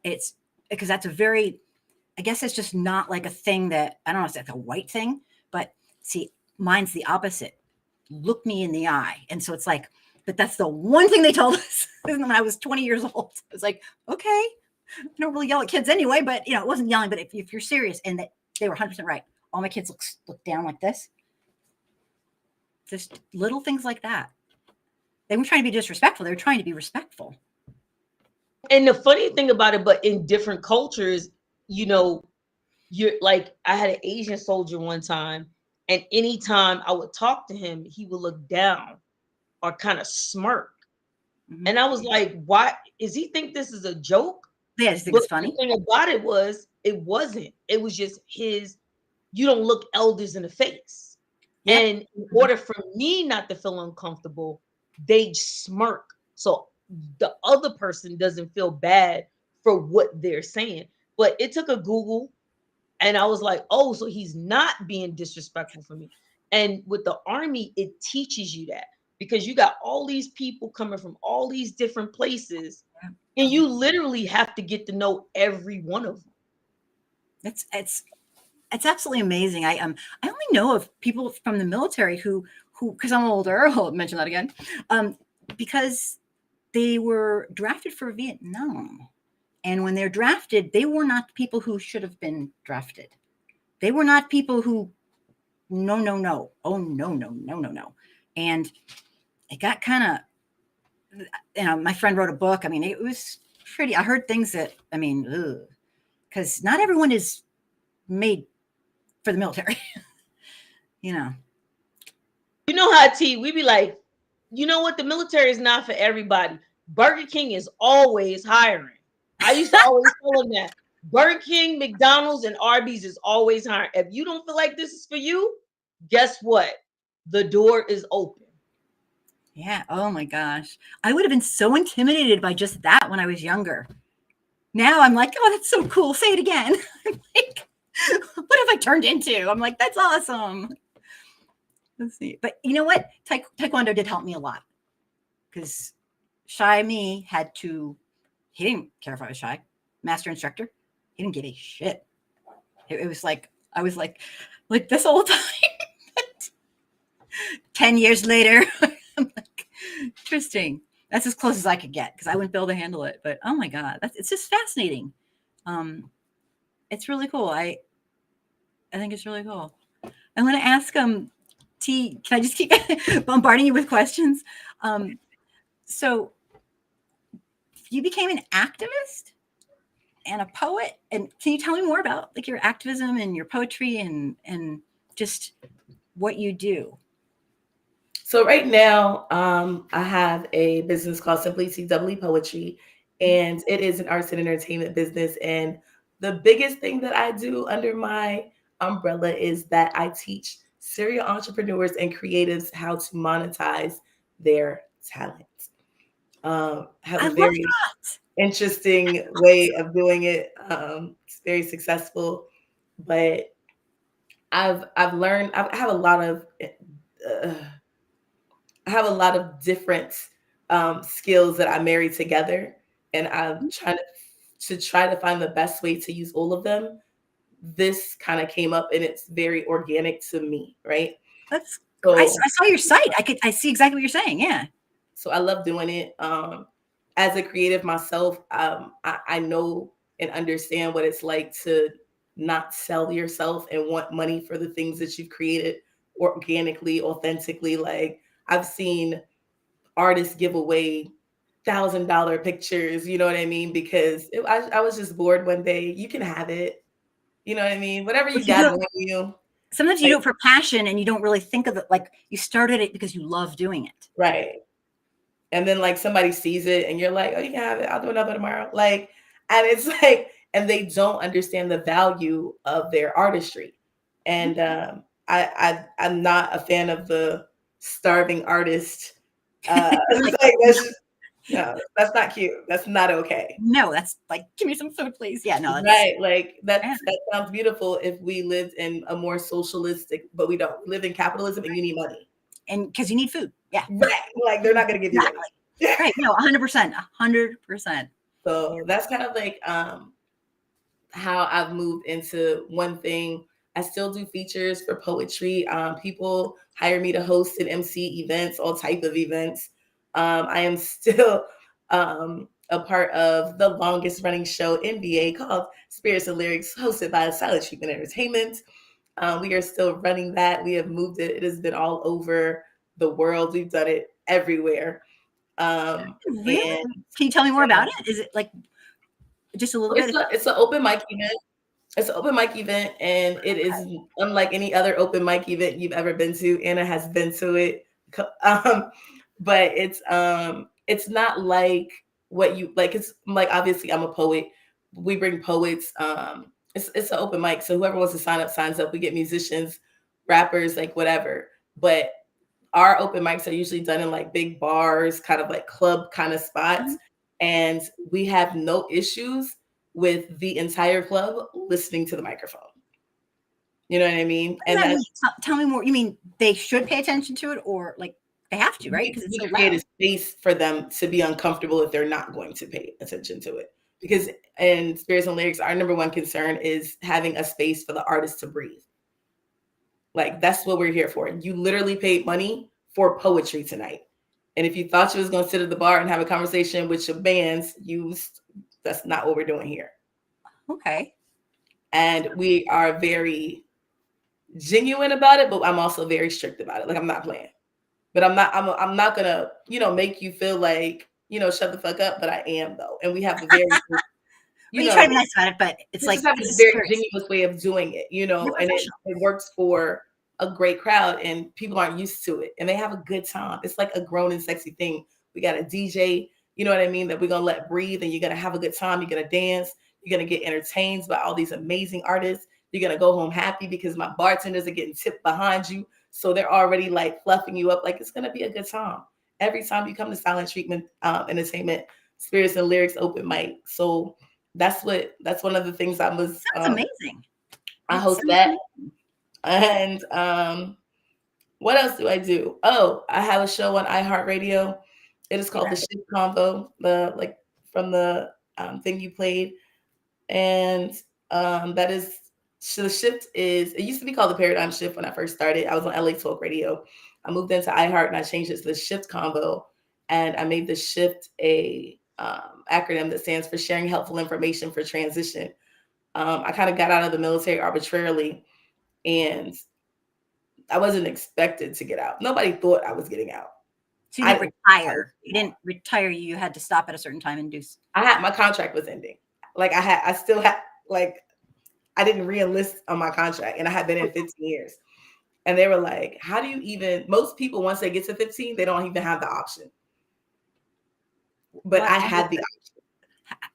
A: it's because that's a very, I guess it's just not like a thing that, I don't know if that's a white thing, but see, mine's the opposite. Look me in the eye. And so it's like, but that's the one thing they told us when I was 20 years old. I was like, okay, I don't really yell at kids anyway, but it wasn't yelling. But if you're serious, and they were 100% right. All my kids look down like this. Just little things like that. They weren't trying to be disrespectful. They were trying to be respectful.
B: And the funny thing about it, but in different cultures, you're like, I had an Asian soldier one time, and anytime I would talk to him, he would look down or kind of smirk. And I was like, why is he think this is a joke?
A: Yeah, I just think
B: But
A: it's funny.
B: the thing about it was, it wasn't. It was just you don't look elders in the face.
A: Yep.
B: And in order for me not to feel uncomfortable, they smirk. So the other person doesn't feel bad for what they're saying. But it took a Google, and I was like, oh, so he's not being disrespectful for me. And with the Army, it teaches you that, because you got all these people coming from all these different places, and you literally have to get to know every one of them.
A: It's absolutely amazing. I only know of people from the military who because I'm older, I'll mention that again, because they were drafted for Vietnam, and when they're drafted, they were not people who should have been drafted. They were not people who no, and it got kind of, my friend wrote a book. I mean, it was pretty. I heard things that, I mean, because not everyone is made for the military. You know
B: how T, we be like, you know what? The military is not for everybody. Burger King is always hiring. I used to always tell them that. Burger King, McDonald's, and Arby's is always hiring. If you don't feel like this is for you, guess what? The door is open.
A: Yeah. Oh my gosh. I would have been so intimidated by just that when I was younger. Now I'm like, oh, that's so cool. Say it again. I'm like, what have I turned into? I'm like, that's awesome. Let's see. But you know what? Taekwondo did help me a lot, because shy me he didn't care if I was shy. Master instructor, he didn't give a shit. It was like, I was like this all the time. 10 years later, I'm like, interesting. That's as close as I could get, because I wouldn't be able to handle it. But oh my God, it's just fascinating. It's really cool. I think it's really cool. I'm going to ask T, can I just keep bombarding you with questions? So you became an activist and a poet, and can you tell me more about like your activism and your poetry and just what you do?
C: So right now, I have a business called Simply T Poetry, and it is an arts and entertainment business. And the biggest thing that I do under my umbrella is that I teach serial entrepreneurs and creatives how to monetize their talent. Have a very interesting way of doing it. It's very successful, but I've learned. I have a lot of different skills that I marry together, and I'm trying to find the best way to use all of them. This kind of came up, and it's very organic to me, right?
A: That's so, I saw your site. I see exactly what you're saying. Yeah.
C: So I love doing it. As a creative myself, I know and understand what it's like to not sell yourself and want money for the things that you've created organically, authentically. Like, I've seen artists give away $1,000 pictures, you know what I mean? Because I was just bored one day. You can have it. You know what I mean? Whatever you got on you.
A: Sometimes you do it for passion and you don't really think of it. Like, you started it because you love doing it.
C: Right. And then like somebody sees it and you're like, oh, you can have it. I'll do another tomorrow. Like, and it's like, and they don't understand the value of their artistry. And I'm not a fan of the starving artist. Like, that's not cute. That's not okay.
A: No, that's like, give me some food, please. Yeah, no, that's
C: right. Like that sounds beautiful if we lived in a more socialistic, but we don't live in capitalism, and you need money.
A: And because you need food. Yeah.
C: Right. Like, they're not going to give you money.
A: Right. No, 100%. 100%.
C: So that's kind of like how I've moved into one thing. I still do features for poetry. People hire me to host and MC events, all type of events. I am still a part of the longest running show NBA called Spirits and Lyrics, hosted by Silent Treatment Entertainment. We are still running that. We have moved it. It has been all over the world. We've done it everywhere.
A: Really? And can you tell me more about it? Is it like just a little bit?
C: It's an open mic event. It's an open mic event, and it is unlike any other open mic event you've ever been to. Anna has been to it, but it's not like what you like. It's like, obviously I'm a poet. We bring poets. It's an open mic, so whoever wants to sign up signs up. We get musicians, rappers, like whatever. But our open mics are usually done in like big bars, kind of like club kind of spots, and we have no issues with the entire club listening to the microphone. You know what I mean?
A: And tell me more. You mean they should pay attention to it, or like They have to, right? Because it's so
C: create a
A: loud.
C: space for them to be uncomfortable if they're not going to pay attention to it. Because in Spirits and Lyrics, our number one concern is having a space for the artist to breathe. Like, that's what we're here for. You literally paid money for poetry tonight. And if you thought you was going to sit at the bar and have a conversation with your bands, that's not what we're doing here.
A: Okay.
C: And we are very genuine about it, but I'm also very strict about it. Like, I'm not playing. But I'm not gonna, make you feel like, shut the fuck up, but I am, though. And we have a very
A: You try to be nice about it, but it's like
C: just have a very genuine way of doing it, and it works for a great crowd, and people aren't used to it, and they have a good time. It's like a grown and sexy thing. We got a DJ, you know what I mean, that we're gonna let breathe, and you're gonna have a good time. You're gonna dance. You're gonna get entertained by all these amazing artists. You're gonna go home happy because my bartenders are getting tipped behind you, so they're already like fluffing you up. Like, it's gonna be a good time every time you come to Silent Treatment Entertainment, Spirits and Lyrics open mic. So that's one of the things I was.
A: That's amazing.
C: I host that. And what else do I do? Oh, I have a show on iHeartRadio. It is called The Shift Convo, from the thing you played. And that is, so the shift is, it used to be called The Paradigm Shift when I first started. I was on LA Talk Radio. I moved into iHeart and I changed it to The Shift Convo. And I made the shift a acronym that stands for Sharing Helpful Information for Transition. I kind of got out of the military arbitrarily, and I wasn't expected to get out. Nobody thought I was getting out.
A: So you didn't retire. You didn't retire. You had to stop at a certain time and do.
C: My contract was ending. Like, I still had, like, I didn't re-enlist on my contract, and I had been in 15 years. And they were like, how do you even, most people, once they get to 15, they don't even have the option. But I had the option.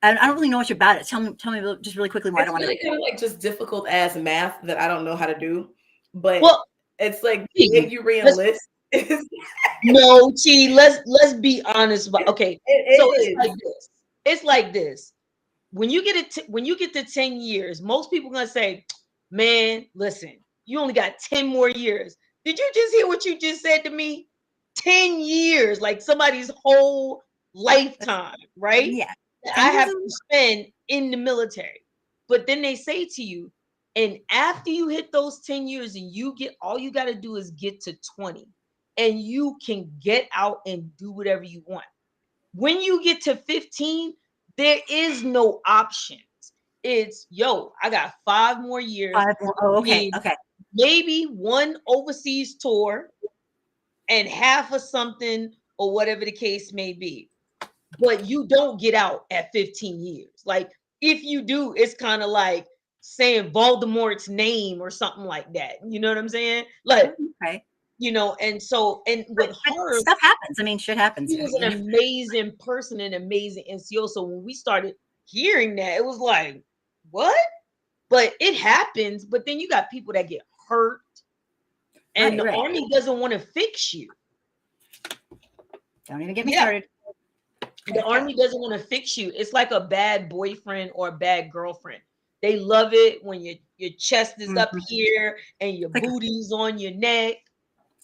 A: I don't really know much about it. Tell me just really quickly why I don't want to.
C: It's really kind of like just difficult ass math that I don't know how to do. But it's like, if you re-enlist.
B: No, T, let's be honest about, okay. It's like this. It's like this. When you get to 10 years, most people are gonna say, man, listen, you only got 10 more years. Did you just hear what you just said to me? 10 years, like somebody's whole lifetime, right?
A: Yeah.
B: I have to spend in the military. But then they say to you, and after you hit those 10 years and all you got to do is get to 20 and you can get out and do whatever you want. When you get to 15, there is no options. It's, I got 5 more years.
A: 5 more. Oh, okay. Okay.
B: Maybe one overseas tour and half of something or whatever the case may be. But you don't get out at 15 years. Like, if you do, it's kind of like saying Voldemort's name or something like that. You know what I'm saying? Like,
A: okay.
B: And so, and with her,
A: stuff happens. I mean, shit happens.
B: She was an amazing person, an amazing NCO. So when we started hearing that, it was like, what? But it happens. But then you got people that get hurt, and the Army doesn't want to fix you.
A: Don't even get me started.
B: The Army doesn't want to fix you. It's like a bad boyfriend or a bad girlfriend. They love it when your chest is up here and your booty's on your neck.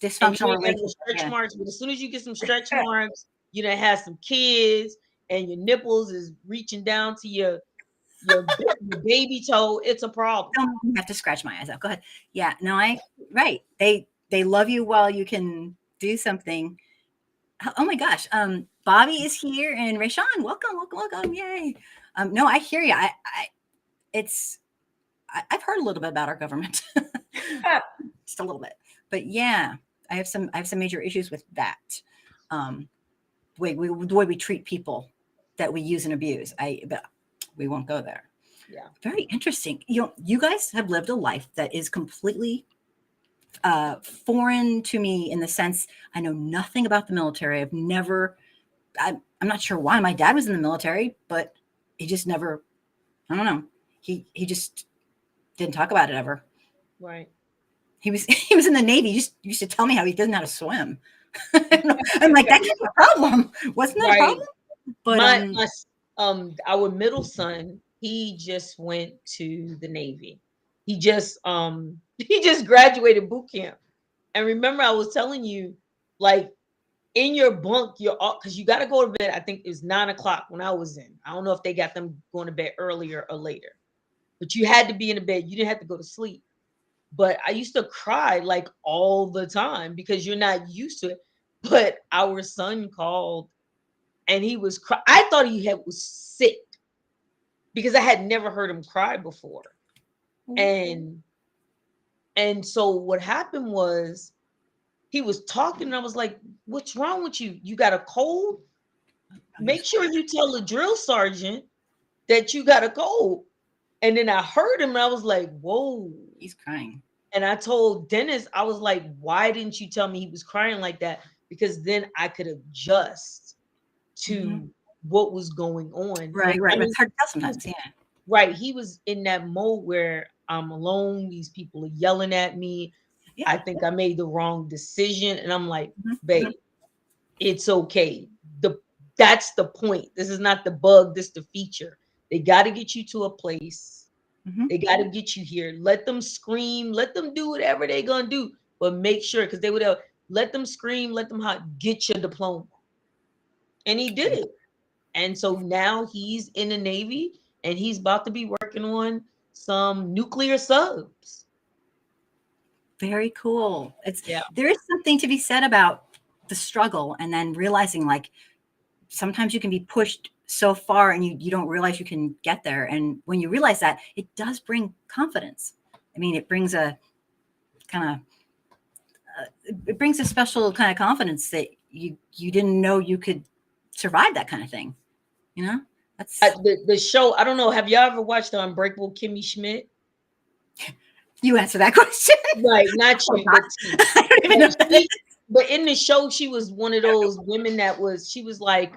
A: Dysfunctional
B: stretch marks, but as soon as you get some stretch marks, you done have some kids, and your nipples is reaching down to your baby toe. It's a problem.
A: I have to scratch my eyes out. Go ahead. Yeah, no, They love you while you can do something. Oh my gosh. Bobby is here, and Rayshawn, welcome. Yay. No, I hear you. I've heard a little bit about our government. Just a little bit. But yeah, I have some major issues with that. The way we treat people that we use and abuse. But we won't go there.
B: Yeah.
A: Very interesting. You guys have lived a life that is completely foreign to me, in the sense I know nothing about the military. I'm not sure why. My dad was in the military, but he just never, I don't know. He just didn't talk about it ever.
B: Right.
A: He was in the Navy. He just used to tell me how he doesn't know how to swim. I'm like, that's a problem. Wasn't that a problem?
B: But our middle son, he just went to the Navy. He just graduated boot camp. And remember, I was telling you, like, in your bunk, you're all because you got to go to bed. I think it was 9 o'clock when I was in. I don't know if they got them going to bed earlier or later, but you had to be in the bed. You didn't have to go to sleep. But I used to cry like all the time because you're not used to it. But our son called and he was I thought was sick because I had never heard him cry before. And so what happened was he was talking and I was like, what's wrong with you? You got a cold? Make sure you tell the drill sergeant that you got a cold. And then I heard him and I was like, whoa.
A: He's crying.
B: And I told Dennis, I was like, why didn't you tell me he was crying like that? Because then I could adjust to what was going on.
A: Right.
B: I mean,
A: it's hard to tell sometimes. Yeah.
B: Right. He was in that mode where I'm alone. These people are yelling at me. Yeah. I think I made the wrong decision. And I'm like, babe, it's okay. That's the point. This is not the bug. This is the feature. They got to get you to a place. They got to get you here. Let them scream. Let them do whatever they're going to do. But make sure, because they would have, let them scream, let them get your diploma. And he did it. And so now he's in the Navy and he's about to be working on some nuclear subs.
A: Very cool. There is something to be said about the struggle and then realizing like sometimes you can be pushed so far and you don't realize you can get there. And when you realize that, it does bring confidence. I mean, it brings a kind of, it brings a special kind of confidence that you didn't know you could survive that kind of thing. You know, that's
B: the show. I don't know. Have y'all ever watched the Unbreakable Kimmy Schmidt?
A: You answer that question.
B: Right. Not you, but I don't even know. But in the show, she was one of those women she was like,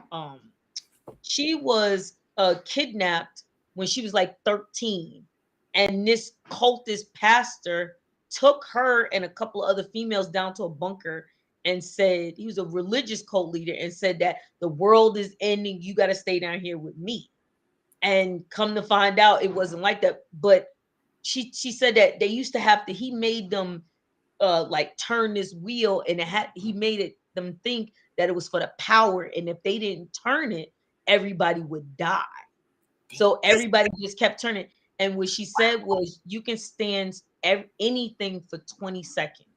B: she was kidnapped when she was like 13. And this cultist pastor took her and a couple of other females down to a bunker and said, he was a religious cult leader and said that the world is ending. You got to stay down here with me. And come to find out, it wasn't like that. But she said that they used to have to, he made them like turn this wheel and he made them think that it was for the power. And if they didn't turn it, everybody would die. So everybody just kept turning. And what she said was, you can stand anything for 20 seconds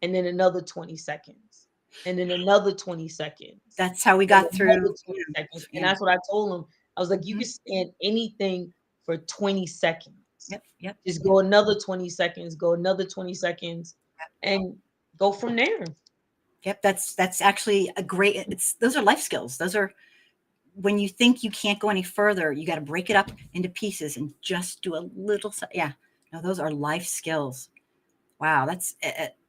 B: and then another 20 seconds and then another 20 seconds.
A: That's how we got through.
B: Seconds. And that's what I told him. I was like, you can stand anything for 20 seconds.
A: Yep.
B: Just go another 20 seconds, go another 20 seconds, and go from there.
A: Yep. That's actually a great, those are life skills. Those are, when you think you can't go any further, you got to break it up into pieces and just do a little. Yeah. No, those are life skills. Wow.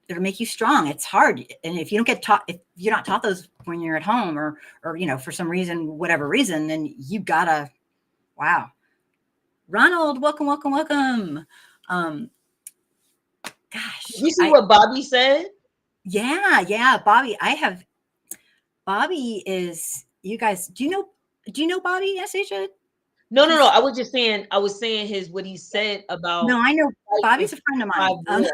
A: It'll make you strong. It's hard. And if you don't get taught, if you're not taught those when you're at home or, you know, for some reason, whatever reason, then you gotta, wow. Ronald, welcome. Gosh.
B: You see what Bobby said?
A: Yeah. Bobby, Bobby is, you guys, do you know Bobby, Asha?
B: No. I was saying what he said about.
A: No, I know Bobby's a friend of mine.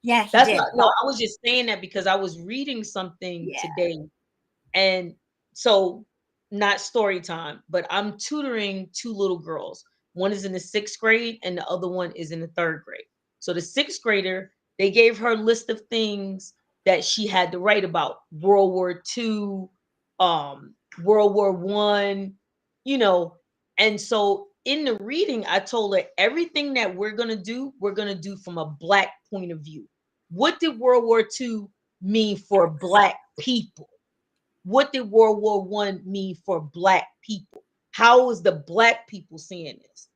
A: Yeah,
B: I was just saying that because I was reading something today, and so not story time, but I'm tutoring 2 little girls. One is in the 6th grade, and the other one is in the 3rd grade. So the 6th grader, they gave her a list of things that she had to write about: World War II, World War I, you know. And so in the reading, I told her everything that we're gonna do from a Black point of view. What did World War II mean for Black people? What did World War I mean for Black people? How is the Black people seeing this?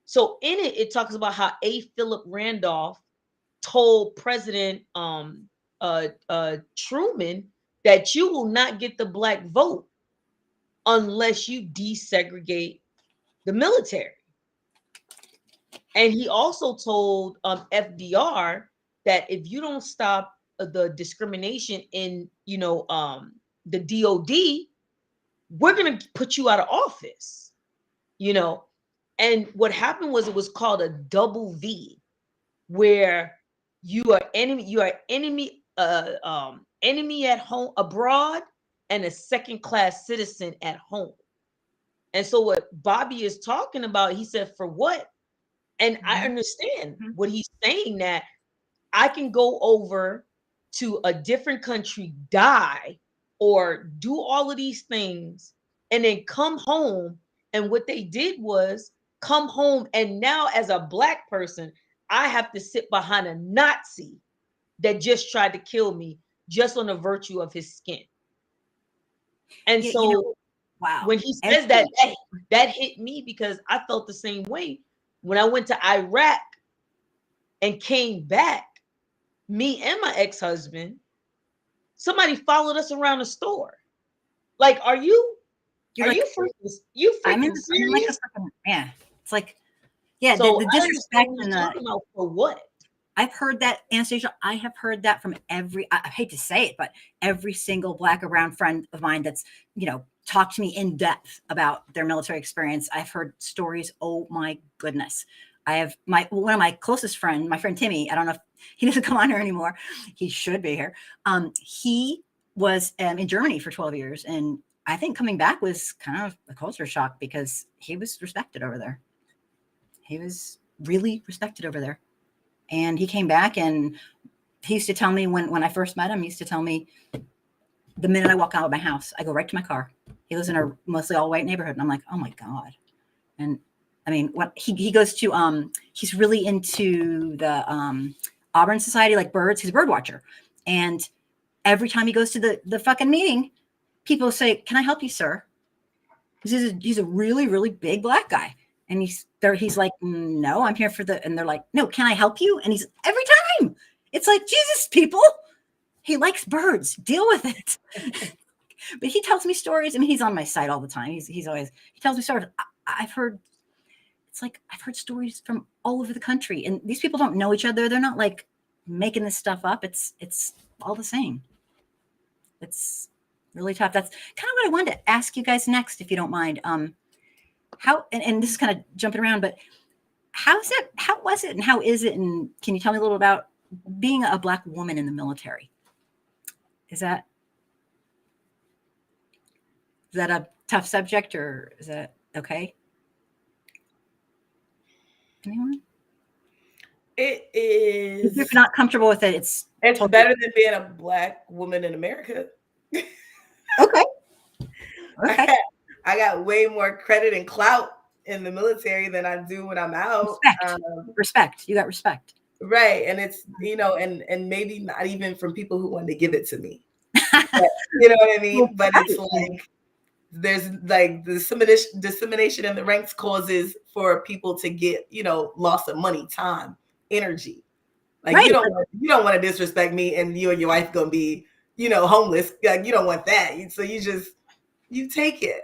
B: So in it talks about how A. Philip Randolph told President Truman that you will not get the Black vote unless you desegregate the military. And he also told FDR that if you don't stop the discrimination in, the DOD, we're going to put you out of office, And what happened was, it was called a double V, where you are enemy enemy at home abroad and a second-class citizen at home. And so what Bobby is talking about, he said, for what? And I understand what he's saying, that I can go over to a different country, die, or do all of these things, and then come home. And what they did was come home, and now as a Black person, I have to sit behind a Nazi that just tried to kill me just on the virtue of his skin. And
A: Yeah,
B: so
A: wow.
B: when he says that hit me, because I felt the same way when I went to Iraq and came back. Me and my ex-husband, somebody followed us around the store. Like, are you freaking serious?
A: Yeah, it's like, yeah,
B: So
A: the
B: I
A: disrespect
B: understand what
A: and
B: you're talking about. For what?
A: I've heard that, Anastasia. I have heard that from I hate to say it, but every single Black or brown friend of mine that's, talked to me in depth about their military experience. I've heard stories. Oh my goodness. I have one of my closest friends, my friend Timmy. I don't know if he doesn't come on here anymore. He should be here. He was in Germany for 12 years. And I think coming back was kind of a culture shock because he was respected over there. He was really respected over there. And he came back, and he used to tell me when I first met him, he used to tell me, the minute I walk out of my house, I go right to my car. He lives in a mostly all white neighborhood. And I'm like, oh my God. And I mean, what he goes to, he's really into the Auburn Society, like birds. He's a bird watcher. And every time he goes to the fucking meeting, people say, can I help you, sir? He's a really, really big Black guy. And he's like, no, I'm here for and they're like, no, can I help you? And he's every time. It's like, Jesus, people. He likes birds. Deal with it. But he tells me stories. I mean, he's on my site all the time. He tells me stories. I've heard stories from all over the country. And these people don't know each other. They're not like making this stuff up. It's all the same. It's really tough. That's kind of what I wanted to ask you guys next, if you don't mind. How, and this is kind of jumping around, but how was it and how is it? And can you tell me a little about being a Black woman in the military? Is that a tough subject, or is that okay? Anyone?
C: It is.
A: If you're not comfortable with it, it's
C: totally better than being a Black woman in America.
A: Okay.
C: I got way more credit and clout in the military than I do when I'm out.
A: Respect. You got respect.
C: Right. And it's, and maybe not even from people who want to give it to me. But, you know what I mean? But it's like, there's like the dissemination in the ranks causes for people to get, loss of money, time, energy. Like, right. You don't want to disrespect me and you and your wife gonna be, homeless. Like, you don't want that. So you take it,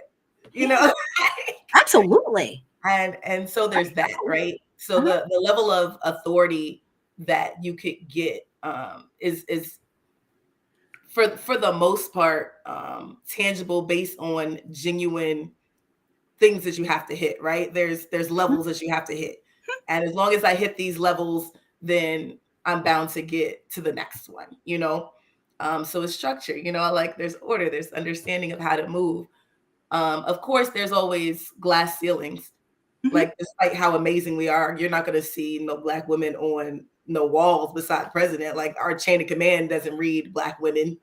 A: Absolutely.
C: And so there's that, right? So the level of authority that you could get is for the most part tangible, based on genuine things that you have to hit, right? There's levels that you have to hit. And as long as I hit these levels, then I'm bound to get to the next one, so it's structure, there's order, there's understanding of how to move. Of course, there's always glass ceilings. Like, despite how amazing we are, you're not going to see no Black women on no walls beside the president. Like, our chain of command doesn't read Black women.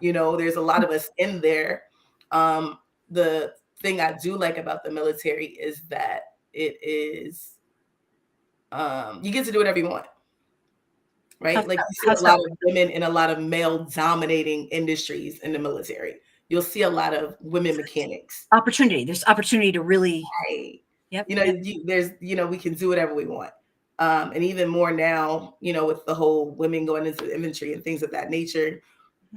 C: There's a lot of us in there. The thing I do like about the military is that it is, you get to do whatever you want. Right? Like, you see a lot of women in a lot of male dominating industries in the military. You'll see a lot of women mechanics.
A: There's opportunity to really.
C: Right. Yep. There's, we can do whatever we want. And even more now, with the whole women going into the infantry and things of that nature.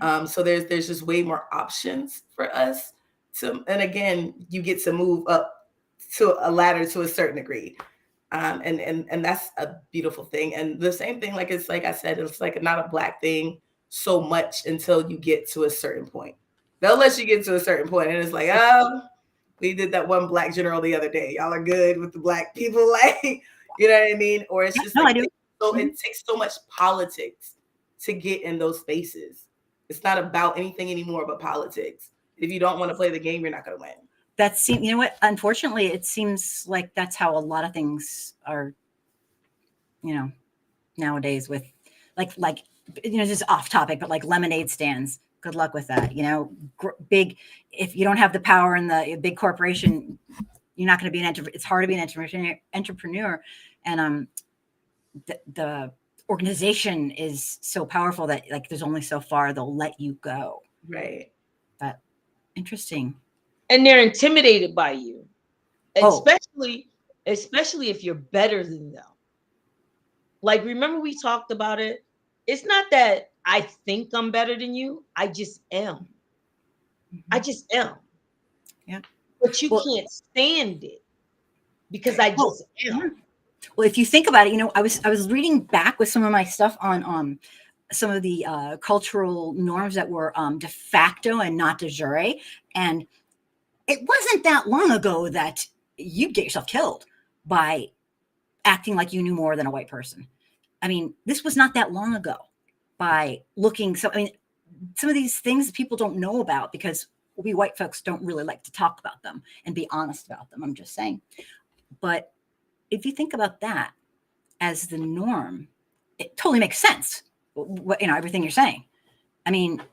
C: So there's just way more options for us and again, you get to move up to a ladder to a certain degree. And that's a beautiful thing. And the same thing, like I said, it's like not a Black thing so much until you get to a certain point. They'll let you get to a certain point, and it's like, oh, we did that one Black general the other day. Y'all are good with the Black people, like, you know what I mean? Or it's just it takes so much politics to get in those spaces. It's not about anything anymore but politics. If you don't want to play the game, you're not going to win.
A: You know what? Unfortunately, it seems like that's how a lot of things are, you know, nowadays with like, you know, just off topic, but like lemonade stands. Good luck with that. You know, big, if you don't have the power in the big corporation, you're not going to be it's hard to be an entrepreneur. And the organization is so powerful that like there's only so far they'll let you go.
C: Right.
A: But interesting.
B: And they're intimidated by you, especially if you're better than them. Like, remember we talked about it? It's not that I think I'm better than you. I just am. I just am.
A: Yeah.
B: But you can't stand it because I just am.
A: Well, if you think about it, you know, I was reading back with some of my stuff on some of the cultural norms that were de facto and not de jure, and it wasn't that long ago that you'd get yourself killed by acting like you knew more than a white person. I mean, this was not that long ago by looking. So, I mean, some of these things people don't know about because we white folks don't really like to talk about them and be honest about them. I'm just saying. But if you think about that as the norm, it totally makes sense. What, you know, everything you're saying. I mean,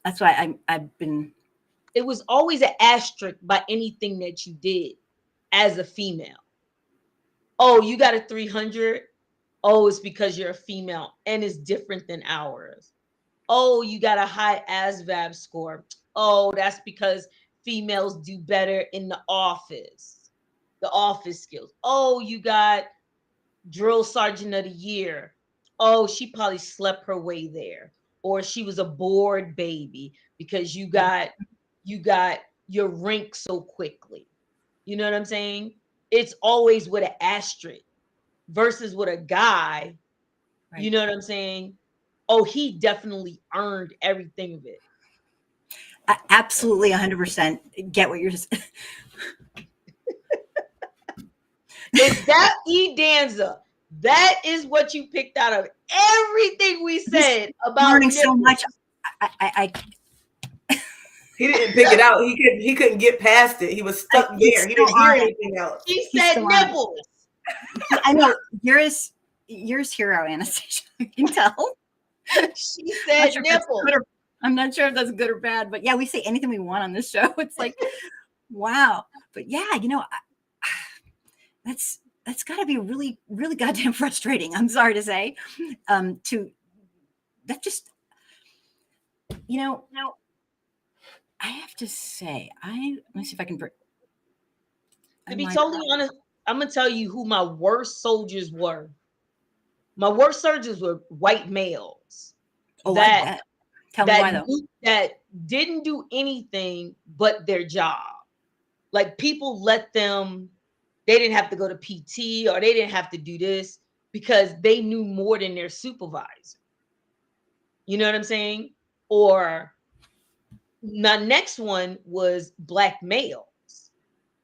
A: that's why I've been.
B: It was always an asterisk by anything that you did as a female. Oh, you got a 300. Oh, it's because you're a female and it's different than ours. Oh, you got a high ASVAB score. Oh, that's because females do better in the office skills. Oh, you got drill sergeant of the year. Oh, she probably slept her way there. Or she was a bored baby because you got your rank so quickly. You know what I'm saying? It's always with an asterisk versus with a guy.
A: Right.
B: You know what I'm saying? Oh, he definitely earned everything of it.
A: I absolutely 100% get what you're just.
B: Is that Danza? That is what you picked out of everything we said about
A: learning so much.
C: He didn't pick it out. He couldn't get past it. He was stuck there. He didn't hear anything else.
B: He said nipples.
A: I know yours hero, Anastasia. I can tell.
B: She said nipples.
A: I'm not sure if that's good or bad, but yeah, we say anything we want on this show. It's like, wow. But yeah, you know, that's got to be really, really goddamn frustrating. I'm sorry to say, that just, you know, I have to say, let me see if I can.
B: To be totally honest, I'm gonna tell you who my worst soldiers were. My worst soldiers were white males.
A: Oh, that tell me why though.
B: That didn't do anything but their job. Like, people let them. They didn't have to go to PT or they didn't have to do this because they knew more than their supervisor. You know what I'm saying? Or my next one was black males,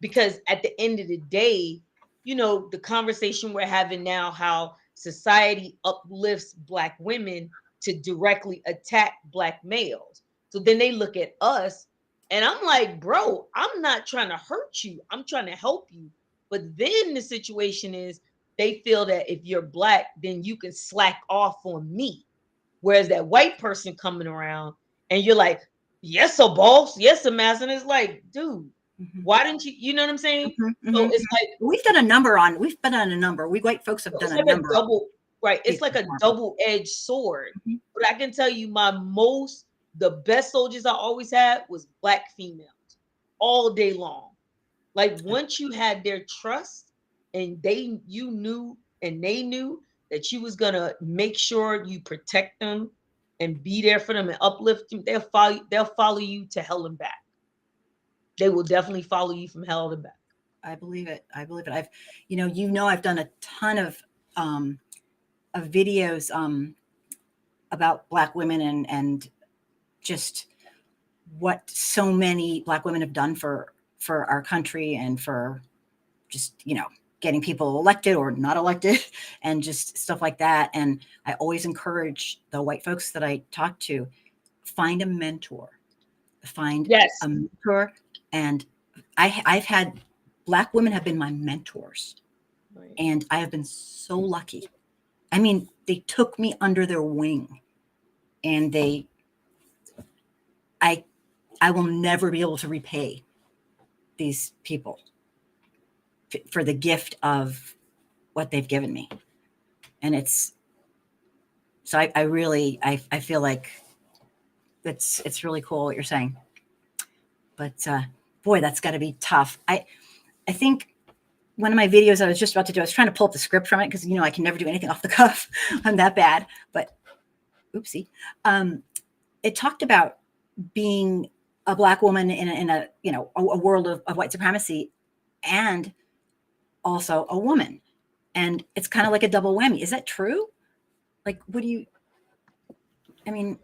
B: because at the end of the day, you know, the conversation we're having now, how society uplifts black women to directly attack black males. So then they look at us and I'm like, bro, I'm not trying to hurt you. I'm trying to help you. But then the situation is they feel that if you're black, then you can slack off on me. Whereas that white person coming around and you're like, yes, a boss, yes, a master. And it's like, dude, why didn't you know what I'm saying? So it's like
A: we've done a number. We white folks have done a number.
B: Right. It's like a double-edged sword. But I can tell you the best soldiers I always had was black females all day long. Like, once you had their trust and you knew and they knew that you was gonna make sure you protect them and be there for them and uplift them, they'll follow you to hell and back. They will definitely follow you from hell and back.
A: I believe it. I've done a ton of videos about black women and just what so many black women have done for our country and for just, you know, getting people elected or not elected and just stuff like that. And I always encourage the white folks that I talk to, find a mentor, find a mentor. And I've had Black women have been my mentors, and I have been so lucky. I mean, they took me under their wing, and I will never be able to repay these people for the gift of what they've given me. And it's, so I really, I feel like it's really cool what you're saying. But boy, that's got to be tough. I think one of my videos I was just about to do, I was trying to pull up the script from it because, I can never do anything off the cuff. I'm that bad. But oopsie. It talked about being a Black woman in a a world of white supremacy, and also a woman. And it's kind of like a double whammy. Is that true? Like, what do you, I mean,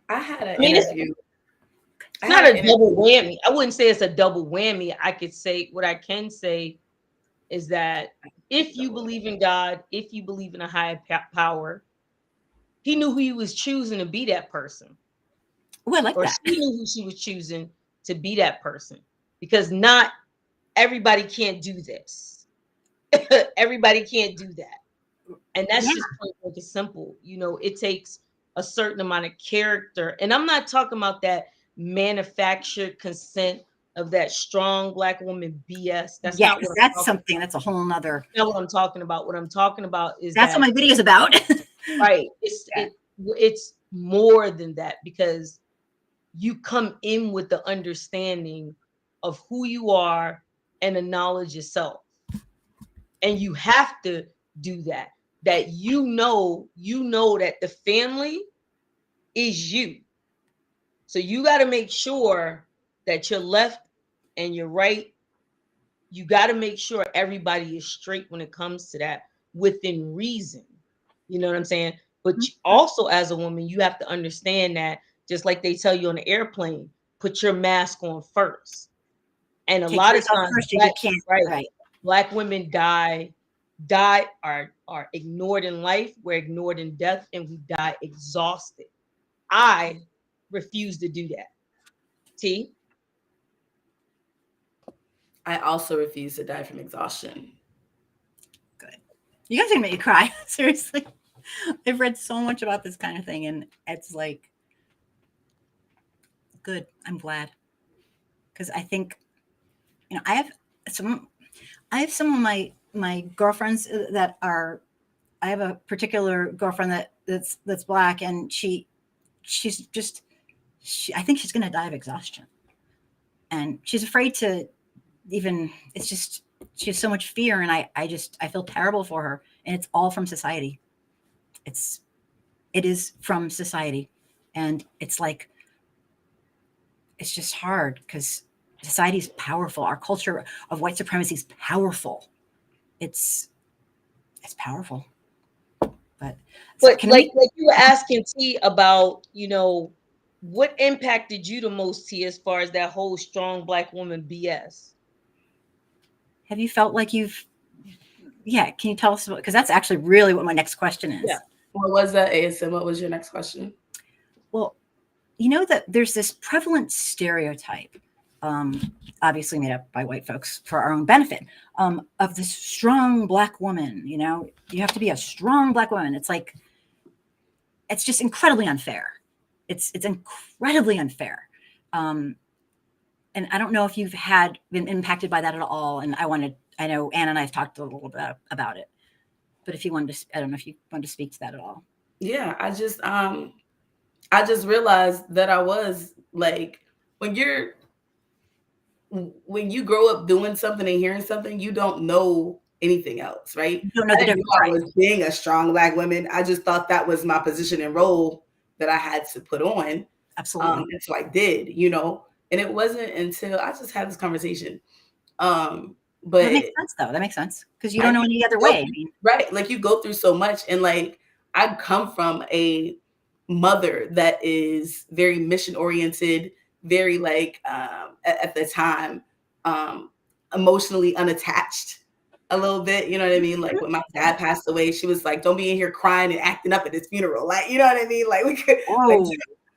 C: I had an interview.
B: It's not a double whammy. I wouldn't say it's a double whammy. I could say, what I can say is that if you believe in God, if you believe in a higher power, he knew who he was choosing to be that person.
A: Oh, I like
B: or
A: that.
B: She knew who she was choosing to be that person, because not everybody can't do this. Everybody can't do that. And that's just point blank and simple. It takes a certain amount of character. And I'm not talking about that manufactured consent of that strong Black woman BS. That's not what
A: that's something. That's a whole nother.
B: That's not what I'm talking about. What I'm talking about is
A: that's what my video is about.
B: Right. It's more than that, because you come in with the understanding of who you are and the knowledge yourself. And you have to do that. That you know that the family is you. So you got to make sure that your left and your right, you got to make sure everybody is straight when it comes to that, within reason. You know what I'm saying? But also, as a woman, you have to understand that, just like they tell you on the airplane, put your mask on first. And a lot of times, Black women are ignored in life. We're ignored in death, and we die exhausted. I refuse to do that. T?
C: I also refuse to die from exhaustion.
A: Good. You guys are gonna make me cry. Seriously. I've read so much about this kind of thing, and it's like, good. I'm glad. Because I think, I have some of my girlfriends that are, I have a particular girlfriend that's Black, and she's just, I think she's going to die of exhaustion. And she's afraid to even, it's just, she has so much fear. And I feel terrible for her. And it's all from society. It is from society. And it's like, it's just hard because society is powerful. Our culture of white supremacy is powerful. It's powerful. But
B: like you were asking T about, what impacted you the most, T, as far as that whole strong Black woman BS?
A: Have you felt like can you tell us about, because that's actually really what my next question is.
C: Yeah. What was that, ASM? What was your next question?
A: Well, that there's this prevalent stereotype, obviously made up by white folks for our own benefit, of this strong Black woman. You have to be a strong Black woman. It's like, it's just incredibly unfair. It's incredibly unfair. And I don't know if you've been impacted by that at all. And I know Anna and I have talked a little bit about it, but if you wanted to, I don't know if you wanted to speak to that at all.
C: Yeah, I just realized that I was like, when you grow up doing something and hearing something, you don't know anything else, right?
A: You don't know the difference.
C: I was being a strong Black woman. I just thought that was my position and role that I had to put on.
A: Absolutely.
C: And so I did, and it wasn't until I just had this conversation. But
A: that makes sense, though. That makes sense, because you don't know any other way.
C: Right. Like, you go through so much, and like, I come from a mother that is very mission oriented, very like, at the time, emotionally unattached. a little bit, you know what I mean? Like when my dad passed away, she was like, don't be in here crying and acting up at this funeral. Like, you know what I mean? Like we could like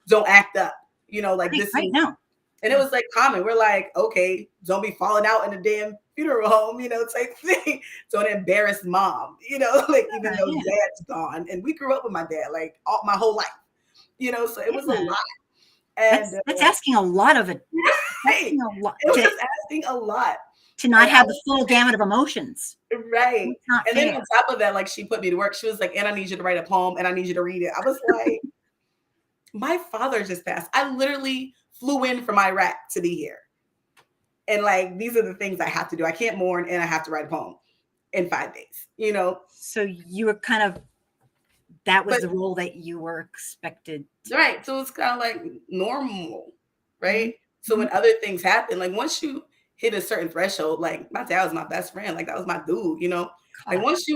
C: don't act up, you know, like this
A: right
C: is
A: now.
C: And it was like common. We're like, okay, don't be falling out in a damn funeral home, you know, type thing. Don't embarrass mom, you know, like even though dad's gone. And we grew up with my dad like my whole life, you know, so it was a lot. And
A: that's asking a lot of it.
C: Right. It was asking a lot.
A: To not have the full gamut of emotions.
C: Right. And then on top of that, like she put me to work. She was like, and I need you to write a poem and I need you to read it. I was like, my father just passed. I literally flew in from Iraq to be here. And like, these are the things I have to do. I can't mourn and I have to write a poem in 5 days, you know?
A: So you were kind of, that was the role that you were expected.
C: Right. So it's kind of like normal, right? Mm-hmm. So when other things happen, like once you hit a certain threshold, like my dad was my best friend. Like that was my dude, you know? God. Like once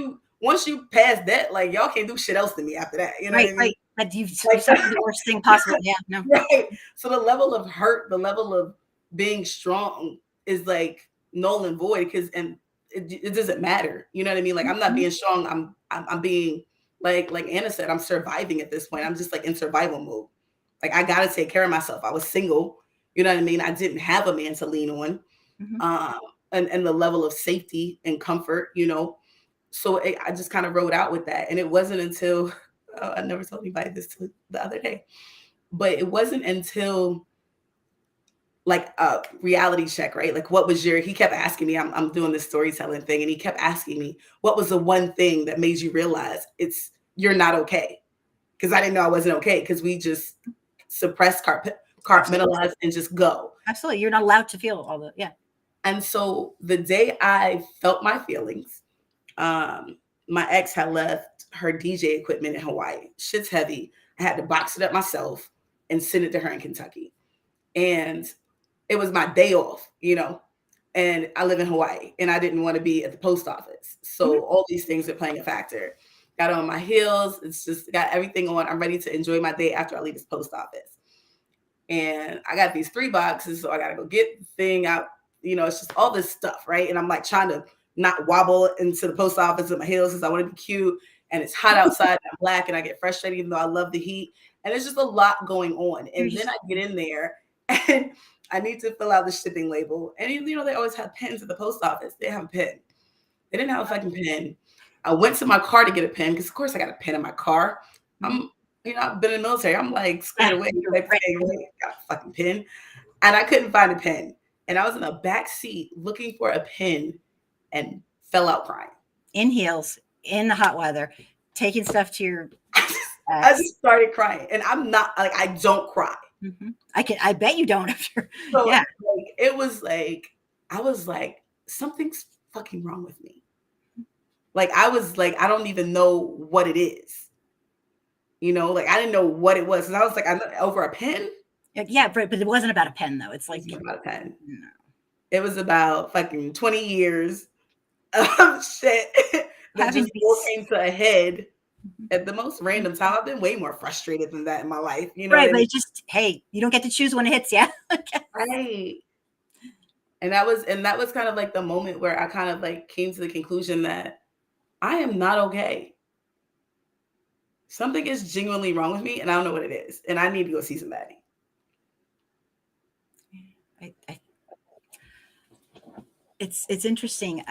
C: you pass that, like y'all can't do shit else to me after that. You know what I mean? Right.
A: But you've said the worst thing possible. Yeah. No.
C: Right. So the level of hurt, the level of being strong is like null and void because it doesn't matter. You know what I mean? Like I'm not being strong. I'm being like Anna said, I'm surviving at this point. I'm just like in survival mode. Like I gotta take care of myself. I was single. You know what I mean? I didn't have a man to lean on. And the level of safety and comfort, you know. So I just kind of rode out with that. And it wasn't until I never told anybody this till the other day, but it wasn't until like a reality check, right? Like he kept asking me, I'm doing this storytelling thing. And he kept asking me, what was the one thing that made you realize you're not okay? Because I didn't know I wasn't okay because we just suppress, compartmentalize and just go.
A: Absolutely. You're not allowed to feel all the, yeah.
C: And so the day I felt my feelings, my ex had left her DJ equipment in Hawaii. Shit's heavy. I had to box it up myself and send it to her in Kentucky. And it was my day off, you know, and I live in Hawaii and I didn't want to be at the post office. So all these things are playing a factor. Got on my heels. It's just got everything on. I'm ready to enjoy my day after I leave this post office. And I got these 3 boxes. So I got to go get the thing out. You know, it's just all this stuff, right? And I'm like trying to not wobble into the post office with my heels because I want to be cute. And it's hot outside. And I'm black and I get frustrated even though I love the heat. And it's just a lot going on. And then I get in there and I need to fill out the shipping label. And, you know, they always have pens at the post office. They have a pen. They didn't have a fucking pen. I went to my car to get a pen because, of course, I got a pen in my car. I've been in the military. I'm like squared away. Got a fucking pen. And I couldn't find a pen. And I was in the back seat looking for a pen and fell out crying.
A: In heels, in the hot weather, taking stuff to your
C: I just started crying. And I'm not, like, I don't cry.
A: Mm-hmm. I bet you don't. After,
C: so, yeah. Like, it was like, I was like, something's fucking wrong with me. Like, I was like, I don't even know what it is. You know, like, I didn't know what it was. And I was like, I'm over a pen.
A: Yeah, but it wasn't about a pen, though. It's like,
C: it wasn't about a pen. No. It was about fucking 20 years of shit that just all came to a head at the most random time. I've been way more frustrated than that in my life. You know,
A: right? But it's just, hey, you don't get to choose when it hits, yeah.
C: Right. And that was kind of like the moment where I kind of like came to the conclusion that I am not okay. Something is genuinely wrong with me, and I don't know what it is, and I need to go see somebody.
A: It's interesting.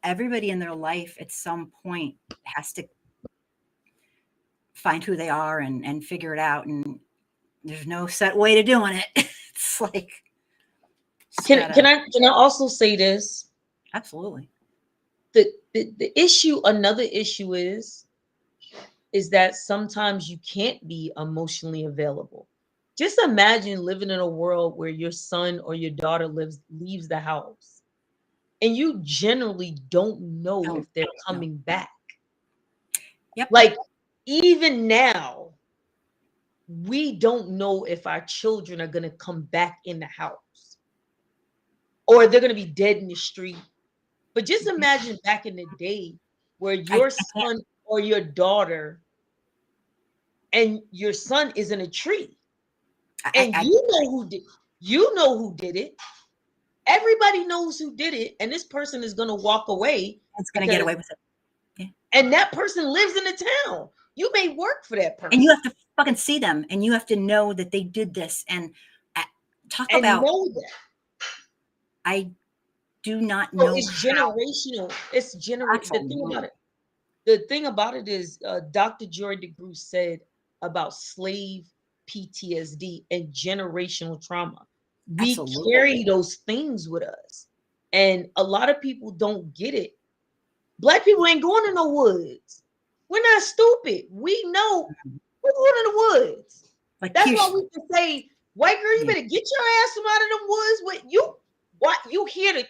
A: Everybody in their life at some point has to find who they are and figure it out, and there's no set way to doing it. It's like,
B: can I also say this?
A: Absolutely.
B: The issue, another issue is that sometimes you can't be emotionally available. Just imagine living in a world where your son or your daughter leaves the house and you generally don't know if they're coming back.
A: Yep.
B: Like, even now, we don't know if our children are going to come back in the house or they're going to be dead in the street. But just imagine back in the day where your son or your daughter and your son is in a tree. And you know who did it. Everybody knows who did it. And this person is going to walk away
A: It's going to get away with it.
B: Yeah. And that person lives in the town. You may work for that person.
A: And you have to fucking see them. And you have to know that they did this. And talk about.
B: Know that.
A: I do not know.
B: It's generational. It's generational. The thing about it is Dr. Joy DeGruy said about slave PTSD and generational trauma. We carry those things with us. And a lot of people don't get it. Black people ain't going to no woods. We're not stupid. We know we're going to the woods. Like that's why we can say, white girl, you better get your ass from out of them woods with you. What you hear the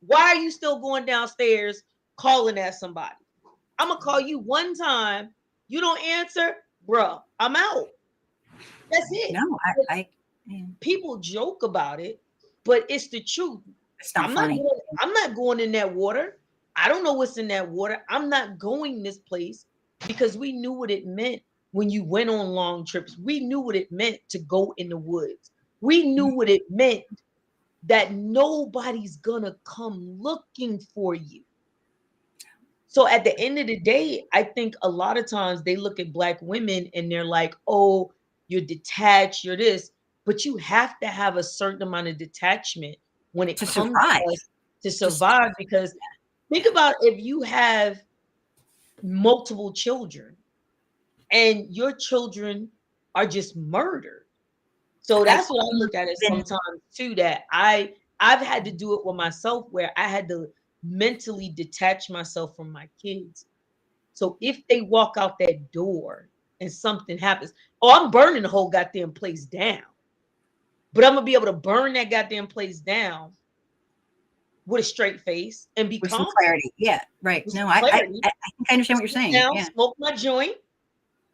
B: why are you still going downstairs calling at somebody? I'm gonna call you one time. You don't answer, bro. I'm out. That's it.
A: No,
B: people joke about it, but it's the truth.
A: It's not funny.
B: I'm not going in that water. I don't know what's in that water. I'm not going this place because we knew what it meant when you went on long trips. We knew what it meant to go in the woods. We knew what it meant that nobody's gonna come looking for you. So at the end of the day, I think a lot of times they look at Black women and they're like, oh, you're detached, you're this, but you have to have a certain amount of detachment when it comes to survive. Because think about if you have multiple children and your children are just murdered. So that's what I look at it sometimes too, that I've had to do it with myself where I had to mentally detach myself from my kids. So if they walk out that door and something happens, I'm burning the whole goddamn place down. But I'm gonna be able to burn that goddamn place down with a straight face and be
A: with
B: calm.
A: some clarity. Yeah, right. No, I think I understand what you're saying.
B: Now, smoke my joint,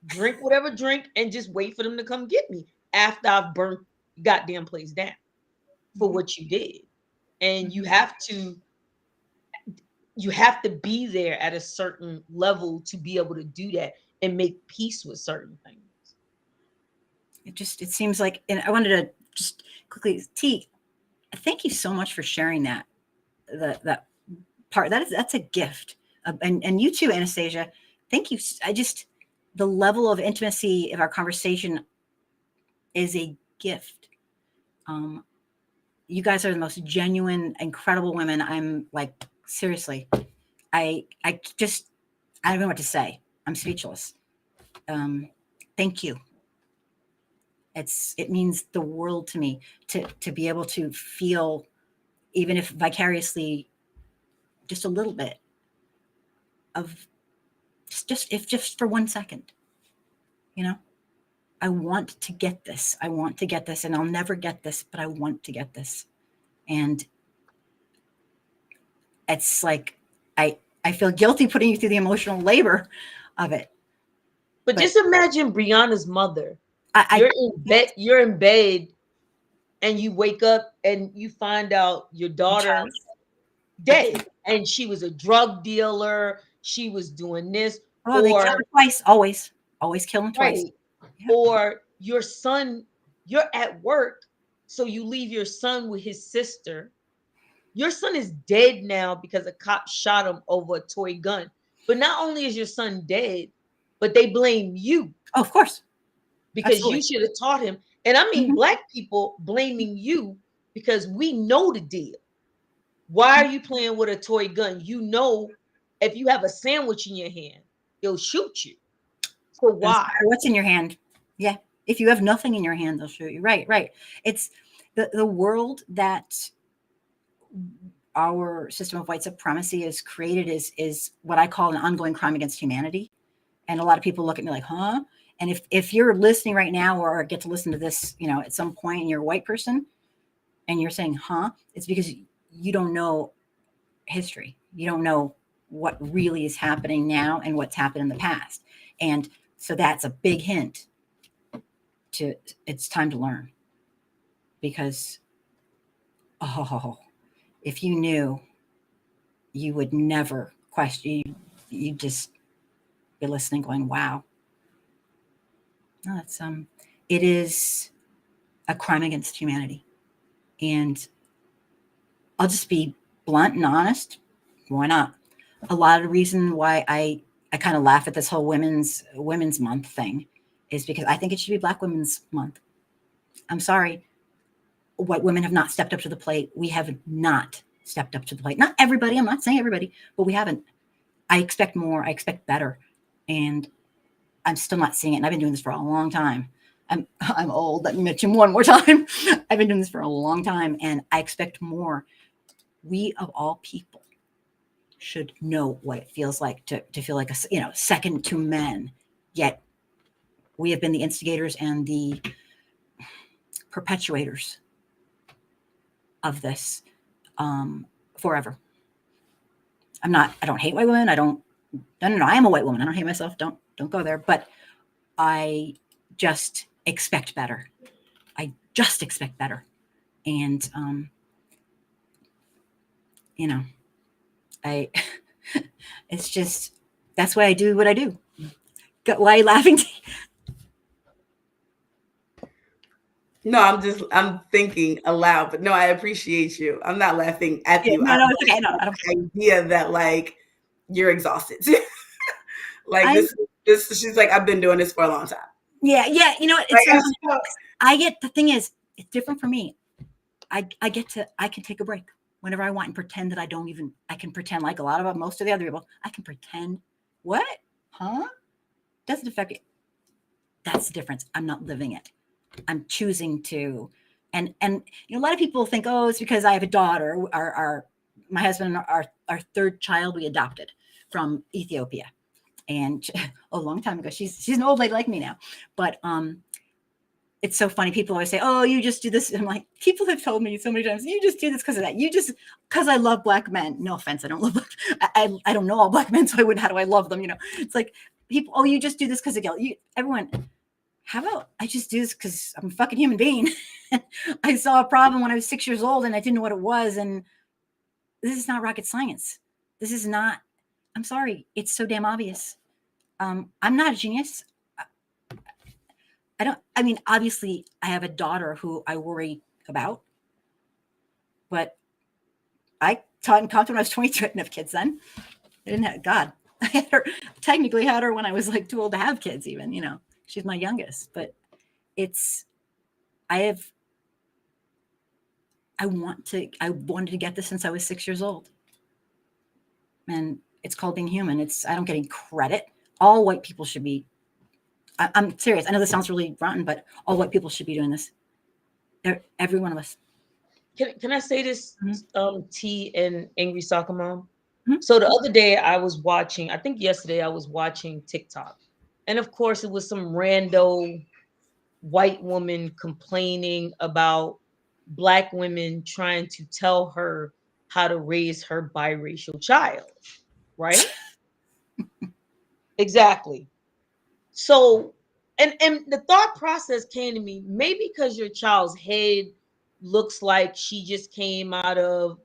B: drink whatever drink, and just wait for them to come get me after I've burnt goddamn place down for what you did. And you have to be there at a certain level to be able to do that and make peace with certain things.
A: It seems like, and I wanted to just quickly, T, thank you so much for sharing that part. That's a gift. And you too, Anastasia. Thank you. The level of intimacy of our conversation is a gift. You guys are the most genuine, incredible women. I'm like, seriously, I don't know what to say. I'm speechless. Thank you. It means the world to me to be able to feel, even if vicariously, just a little bit of just for 1 second, I want to get this. I want to get this, and I'll never get this, but I want to get this. And it's like, I feel guilty putting you through the emotional labor of it.
B: But just imagine Brianna's mother. You're in bed and you wake up and you find out your daughter dead, and she was a drug dealer. She was doing this.
A: Oh, they kill her twice. Always kill them twice.
B: Yeah. Or your son, you're at work, so you leave your son with his sister. Your son is dead now because a cop shot him over a toy gun. But not only is your son dead, but they blame you.
A: Oh, of course.
B: Because you should have taught him. And I mean, Black people blaming you because we know the deal. Why are you playing with a toy gun? You know, if you have a sandwich in your hand, they'll shoot you. So why?
A: What's in your hand? Yeah. If you have nothing in your hand, they'll shoot you. Right. It's the world that our system of white supremacy is created is what I call an ongoing crime against humanity. And a lot of people look at me like, huh? And if you're listening right now or get to listen to this, at some point and you're a white person and you're saying, huh, it's because you don't know history. You don't know what really is happening now and what's happened in the past. And so that's a big hint to it's time to learn. Because, if you knew, you would never question. You just be listening going, wow. No, it is a crime against humanity. And I'll just be blunt and honest. Why not? A lot of the reason why I kind of laugh at this whole women's month thing is because I think it should be Black Women's Month. I'm sorry. White women have not stepped up to the plate. We have not stepped up to the plate. Not everybody. I'm not saying everybody, but we haven't. I expect more. I expect better. And I'm still not seeing it. And I've been doing this for a long time. I'm old. Let me mention one more time. I've been doing this for a long time, and I expect more. We of all people should know what it feels like to feel like second to men. Yet we have been the instigators and the perpetuators of this forever. I don't hate white women. No. I am a white woman. I don't hate myself. Don't go there. But I just expect better. And it's just, that's why I do what I do. Why are you laughing?
C: No, I'm thinking aloud, but no, I appreciate you. I'm not laughing at you.
A: No, it's okay. No, I don't.
C: The idea that like you're exhausted. Like this, she's like, I've been doing this for a long time.
A: Yeah. You know what? I get, the thing is, it's different for me. I can take a break whenever I want and pretend that I can pretend like most of the other people. I can pretend. What? Huh? Doesn't affect me. That's the difference. I'm not living it. I'm choosing to. And a lot of people think, oh, it's because I have a daughter. My husband, our third child we adopted from Ethiopia. And a long time ago. She's an old lady like me now. But it's so funny. People always say, oh, you just do this. And I'm like, people have told me so many times, you just do this because of that. Because I love Black men. No offense. I don't love I don't know all Black men. So how do I love them? It's like people, oh, you just do this because of guilt. Everyone, how about I just do this because I'm a fucking human being. I saw a problem when I was 6 years old and I didn't know what it was. And this is not rocket science. This is not, I'm sorry. It's so damn obvious. I'm not a genius. Obviously I have a daughter who I worry about, but I taught in Compton when I was 22. I didn't have kids then. I didn't have, God, I technically had her when I was like too old to have kids even, she's my youngest, but I wanted to get this since I was 6 years old, and it's called being human. I don't get any credit. All white people should be, I'm serious. I know this sounds really rotten, but all white people should be doing this. Every one of us.
B: Can I say this, T and Angry Soccer Mom?
A: Mm-hmm.
B: So the other day I think yesterday I was watching TikTok. And of course it was some rando white woman complaining about Black women trying to tell her how to raise her biracial child, right? Exactly. So, and the thought process came to me, maybe because your child's head looks like she just came out of,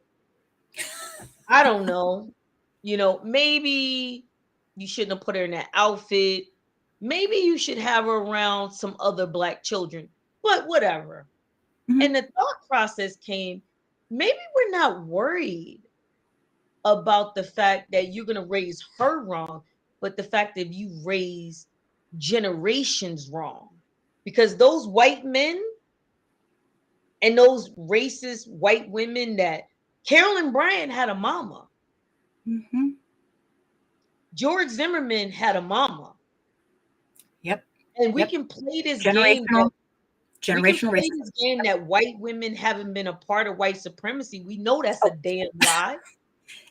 B: I don't know, maybe you shouldn't have put her in that outfit. Maybe you should have her around some other Black children, but whatever.
A: Mm-hmm.
B: And the thought process came, maybe we're not worried about the fact that you're going to raise her wrong, but the fact that you raise generations wrong. Because those white men and those racist white women, that Carolyn Bryant had a mama.
A: Mm-hmm.
B: George Zimmerman had a mama.
A: Yep.
B: And we can play this
A: generational
B: game that white women haven't been a part of white supremacy. We know that's a damn lie.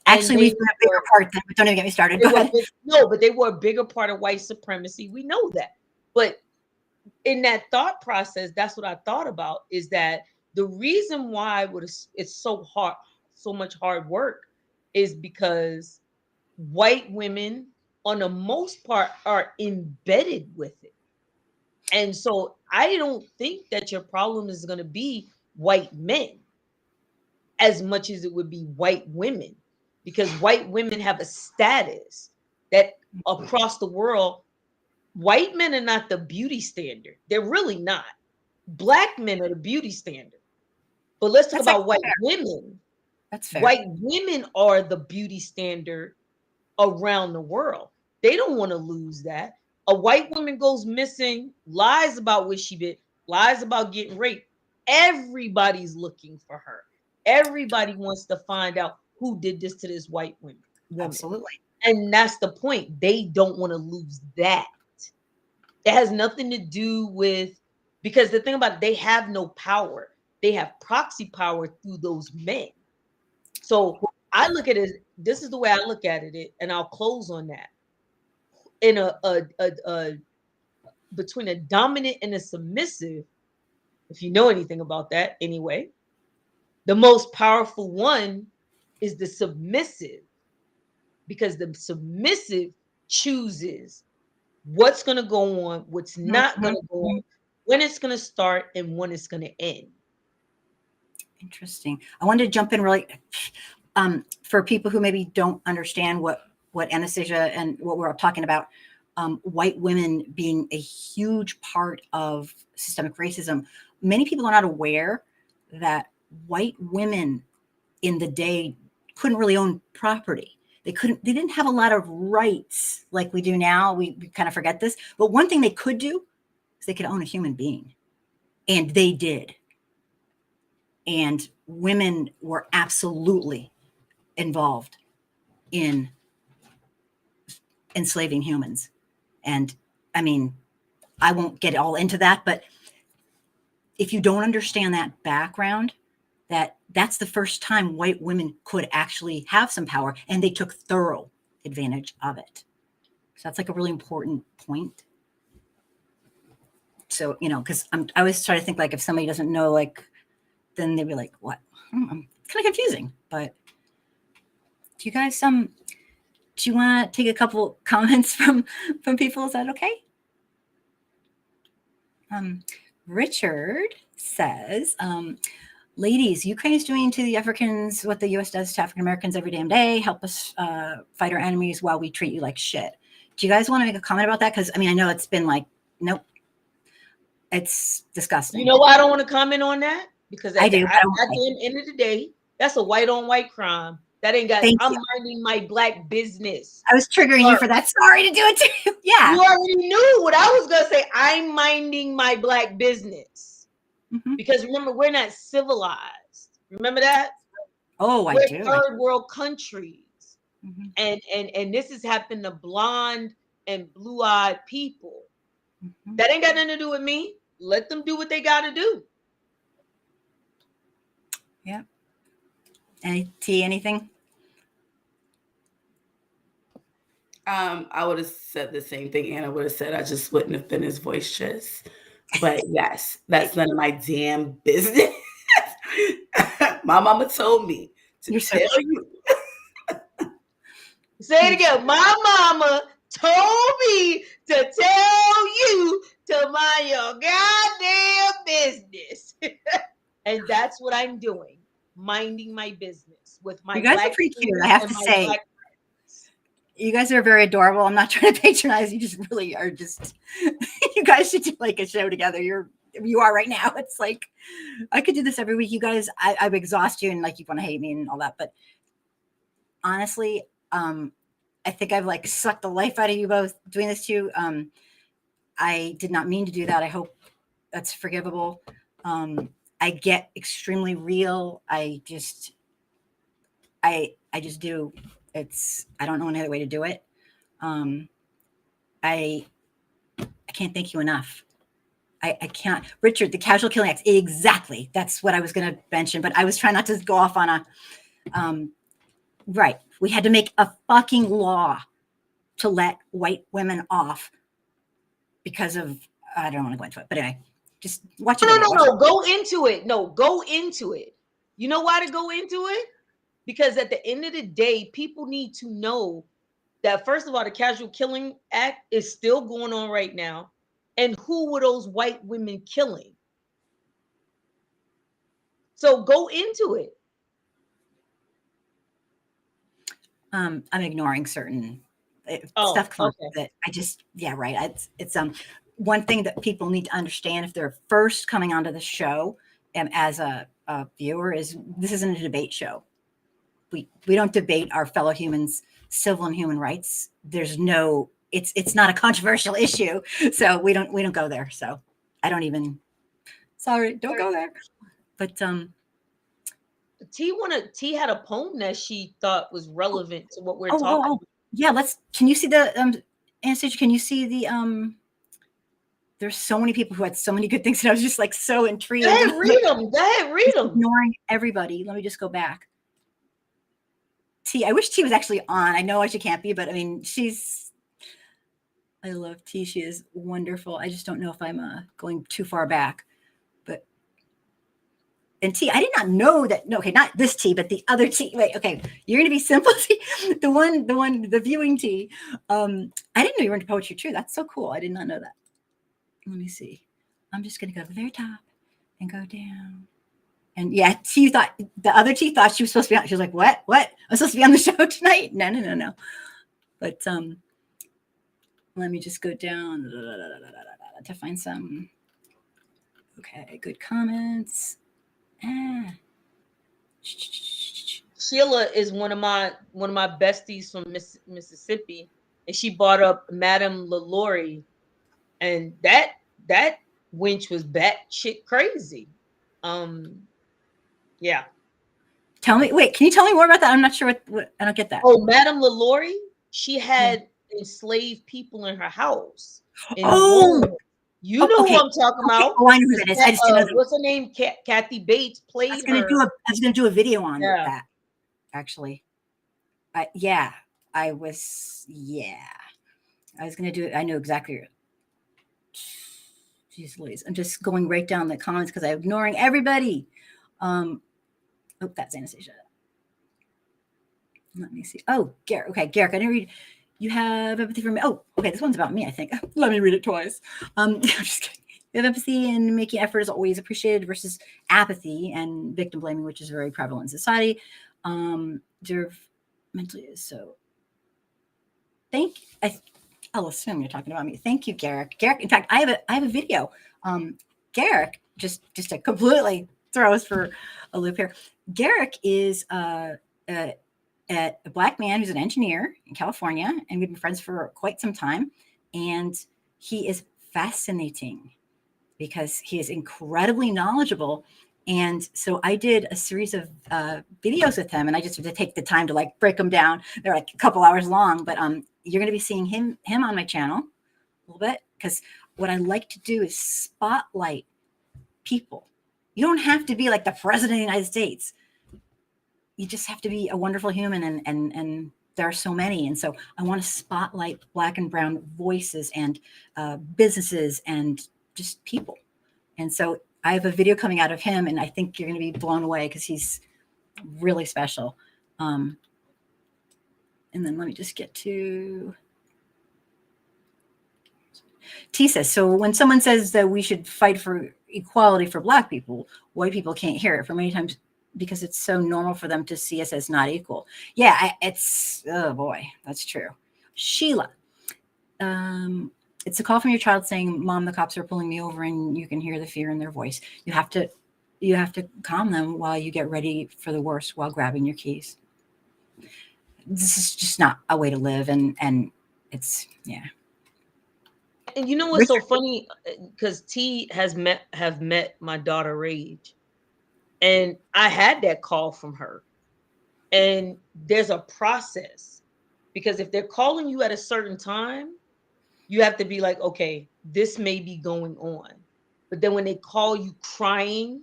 A: Actually, we've been a bigger part. Don't even get me started. Go ahead.
B: No, but they were a bigger part of white supremacy. We know that. But in that thought process, that's what I thought about, is that the reason why it's so hard, so much hard work, is because white women, on the most part, are embedded with it. And so I don't think that your problem is going to be white men as much as it would be white women, because white women have a status that across the world, white men are not the beauty standard. They're really not. Black men are the beauty standard. But let's talk about white women.
A: That's fair.
B: White women are the beauty standard around the world. They don't want to lose that. A white woman goes missing, lies about where she been, lies about getting raped. Everybody's looking for her. Everybody wants to find out who did this to this white woman.
A: Absolutely.
B: And that's the point. They don't want to lose that. It has nothing to do with, because the thing about it, they have no power. They have proxy power through those men. So I look at it, this is the way I look at it, and I'll close on that. In a between a dominant and a submissive, if you know anything about that anyway, the most powerful one is the submissive, because the submissive chooses what's going to go on, what's not going to go on, when it's going to start, and when it's going to end.
A: Interesting. I wanted to jump in really for people who maybe don't understand what anesthesia and what we're talking about. White women being a huge part of systemic racism. Many people are not aware that white women in the day couldn't really own property. They didn't have a lot of rights like we do now. We kind of forget this. But one thing they could do is they could own a human being. And they did. And women were absolutely involved in enslaving humans. And I mean, I won't get all into that, but if you don't understand that background, that's the first time white women could actually have some power, and they took thorough advantage of it. So that's like a really important point. So, because I always try to think, like, if somebody doesn't know, like, then they'd be like, what? I'm kind of confusing. But do you guys, do you want to take a couple comments from people? Is that okay? Richard says, ladies, Ukraine is doing to the Africans what the U.S. does to African Americans every damn day. Help us fight our enemies while we treat you like shit. Do you guys want to make a comment about that? Because, I mean, I know it's been like, nope. It's disgusting.
B: You know why I don't want to comment on that? Because at the end of the day, that's a white on white crime. That ain't got, I'm minding my black business.
A: I was triggering you for that. Sorry to do it to you. Yeah.
B: You already knew what I was going to say. I'm minding my black business. Mm-hmm. Because remember, we're not civilized. Remember that?
A: Oh,
B: we're
A: I do.
B: Third world countries. Mm-hmm. And this has happened to blonde and blue-eyed people. Mm-hmm. That ain't got nothing to do with me. Let them do what they got to do.
A: Yeah. Anything?
C: I would have said the same thing Anna would have said. I just wouldn't have been as boisterous. But yes, that's none of my damn business. My mama told me to tell you.
B: Say it again. My mama told me to tell you to mind your goddamn business. And that's what I'm doing. Minding my business with my.
A: You guys are pretty cute, I have to say. You guys are very adorable. I'm not trying to patronize. You just really are just, you guys should do like a show together. You are right now. It's like, I could do this every week. You guys, I would exhaust you and like, you want to hate me and all that. But honestly, I think I've like sucked the life out of you both doing this to you. I did not mean to do that. I hope that's forgivable. I get extremely real. I just do. I don't know any other way to do it. I can't thank you enough. I can't. Richard, the casual killing acts. Exactly. That's what I was going to mention, but I was trying not to go off on a, right. We had to make a fucking law to let white women off because of, I don't want to go into it, but anyway, just watch it.
B: No, go into it. No, go into it. You know why to go into it? Because at the end of the day, people need to know that, first of all, the casual killing act is still going on right now. And who were those white women killing? So go into it.
A: I'm ignoring certain stuff that I just, yeah, right. It's one thing that people need to understand if they're first coming onto the show, as a viewer, is this isn't a debate show. we don't debate our fellow humans civil and human rights. There's no, it's not a controversial issue, so we don't go there. So I don't even, sorry, don't go there. But
B: T had a poem that she thought was relevant to what we're talking about.
A: Yeah, can you see the Anastasia, can you see the there's so many people who had so many good things, and I was just like so intrigued.
B: Go ahead, read them.
A: Ignoring everybody. Let me just go back. T, I wish T was actually on. I know she can't be, but I mean, I love T. She is wonderful. I just don't know if I'm going too far back. But, and T, I did not know that, no, okay, not this T, but the other T. Wait, okay, you're going to be simple T. The viewing T. I didn't know you were into poetry too. That's so cool. I did not know that. Let me see. I'm just going to go to the very top and go down. And yeah, T thought, the other T thought she was supposed to be on. She was like, what? I'm supposed to be on the show tonight? No. But let me just go down to find some. Okay, good comments.
B: Sheila is one of my besties from Mississippi, and she brought up Madame LaLaurie, and that wench was batshit crazy. Yeah.
A: Can you tell me more about that? I'm not sure what I don't get that.
B: Oh, Madame LaLaurie, she had enslaved people in her house. You know
A: okay.
B: who I'm talking about.
A: Oh, I know who that is. I just didn't know
B: what's her name? Kathy Bates played her.
A: I was going to do a video on that, actually. I was going to do it. I know exactly. Jeez Louise. I'm just going right down the comments because I'm ignoring everybody. That's Anastasia. Let me see. Oh, Garrick. Okay, Garrick, I didn't read. You have empathy for me. Oh, okay, this one's about me, I think. Let me read it twice. I'm just kidding. You have empathy and making effort is always appreciated versus apathy and victim blaming, which is very prevalent in society. Mentally is so. I'll assume you're talking about me. Thank you, Garrick. Garrick, in fact, I have a video. Garrick, just to completely throw us for a loop here. Garrick is a Black man who's an engineer in California, and we've been friends for quite some time. And he is fascinating because he is incredibly knowledgeable. And so I did a series of videos with him, and I just had to take the time to like break them down. They're like a couple hours long, but you're going to be seeing him on my channel a little bit, because what I like to do is spotlight people. You don't have to be like the president of the United States. You just have to be a wonderful human, and there are so many. And so I want to spotlight Black and brown voices and businesses and just people. And so I have a video coming out of him, and I think you're going to be blown away because he's really special. And then let me just get to T says, so when someone says that we should fight for equality for Black people, white people can't hear it for many times because it's so normal for them to see us as not equal. Yeah, oh boy, that's true. Sheila, it's a call from your child saying, Mom, the cops are pulling me over, and you can hear the fear in their voice. You have to calm them while you get ready for the worst while grabbing your keys. This is just not a way to live. And it's, yeah.
B: And you know what's so funny? Because T have met my daughter Rage, and I had that call from her. And there's a process, because if they're calling you at a certain time, you have to be like, okay, this may be going on. But then when they call you crying,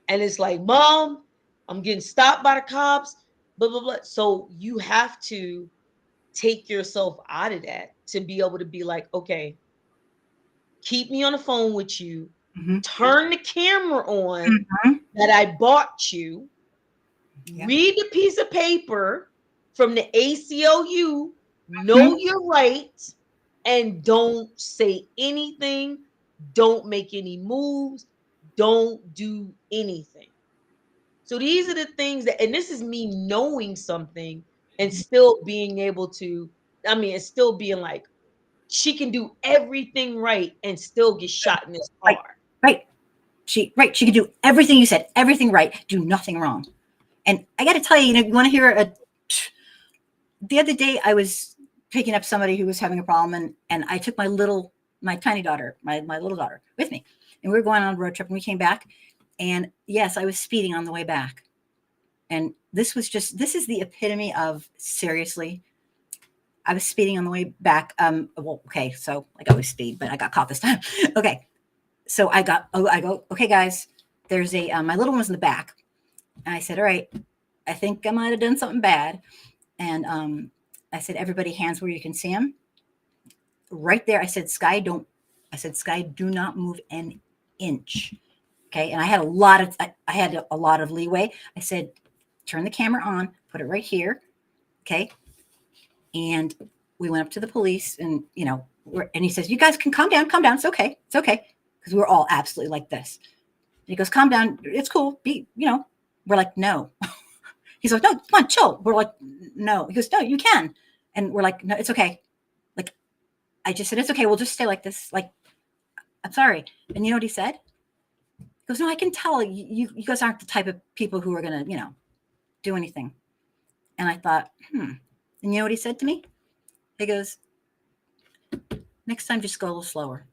B: and it's like, Mom, I'm getting stopped by the cops, blah, blah, blah. So you have to take yourself out of that to be able to be like, okay, keep me on the phone with you. Mm-hmm. Turn the camera on that I bought you. Yep. Read the piece of paper from the ACLU. Know your rights, and don't say anything. Don't make any moves. Don't do anything. So these are the things that, and this is me knowing something and still being able to, it's still being like, she can do everything right and still get shot in this car.
A: Right. She can do everything you said, everything right, do nothing wrong. And I got to tell you, you want to hear the other day I was picking up somebody who was having a problem, and I took my tiny daughter, my little daughter with me, and we were going on a road trip, and we came back, and yes, I was speeding on the way back. And this is the epitome of, seriously, I was speeding on the way back. Well, okay, so I always speed, but I got caught this time. Okay, so I go, okay, guys, there's my little one was in the back, and I said, all right, I think I might have done something bad, and I said, everybody, hands where you can see them. Right there, I said, Sky, do not move an inch. Okay, and I had a lot of leeway. I said, turn the camera on, put it right here. Okay. And we went up to the police, and, and he says, you guys can calm down. It's okay. Because we were all absolutely like this. And he goes, calm down. It's cool. We're like, no. He's like, no, come on, chill. We're like, no. He goes, no, you can. And we're like, no, it's okay. Like, I just said, it's okay. We'll just stay like this. Like, I'm sorry. And you know what he said? He goes, no, I can tell you guys aren't the type of people who are going to, do anything. And I thought, And you know what he said to me? He goes, next time, just go a little slower.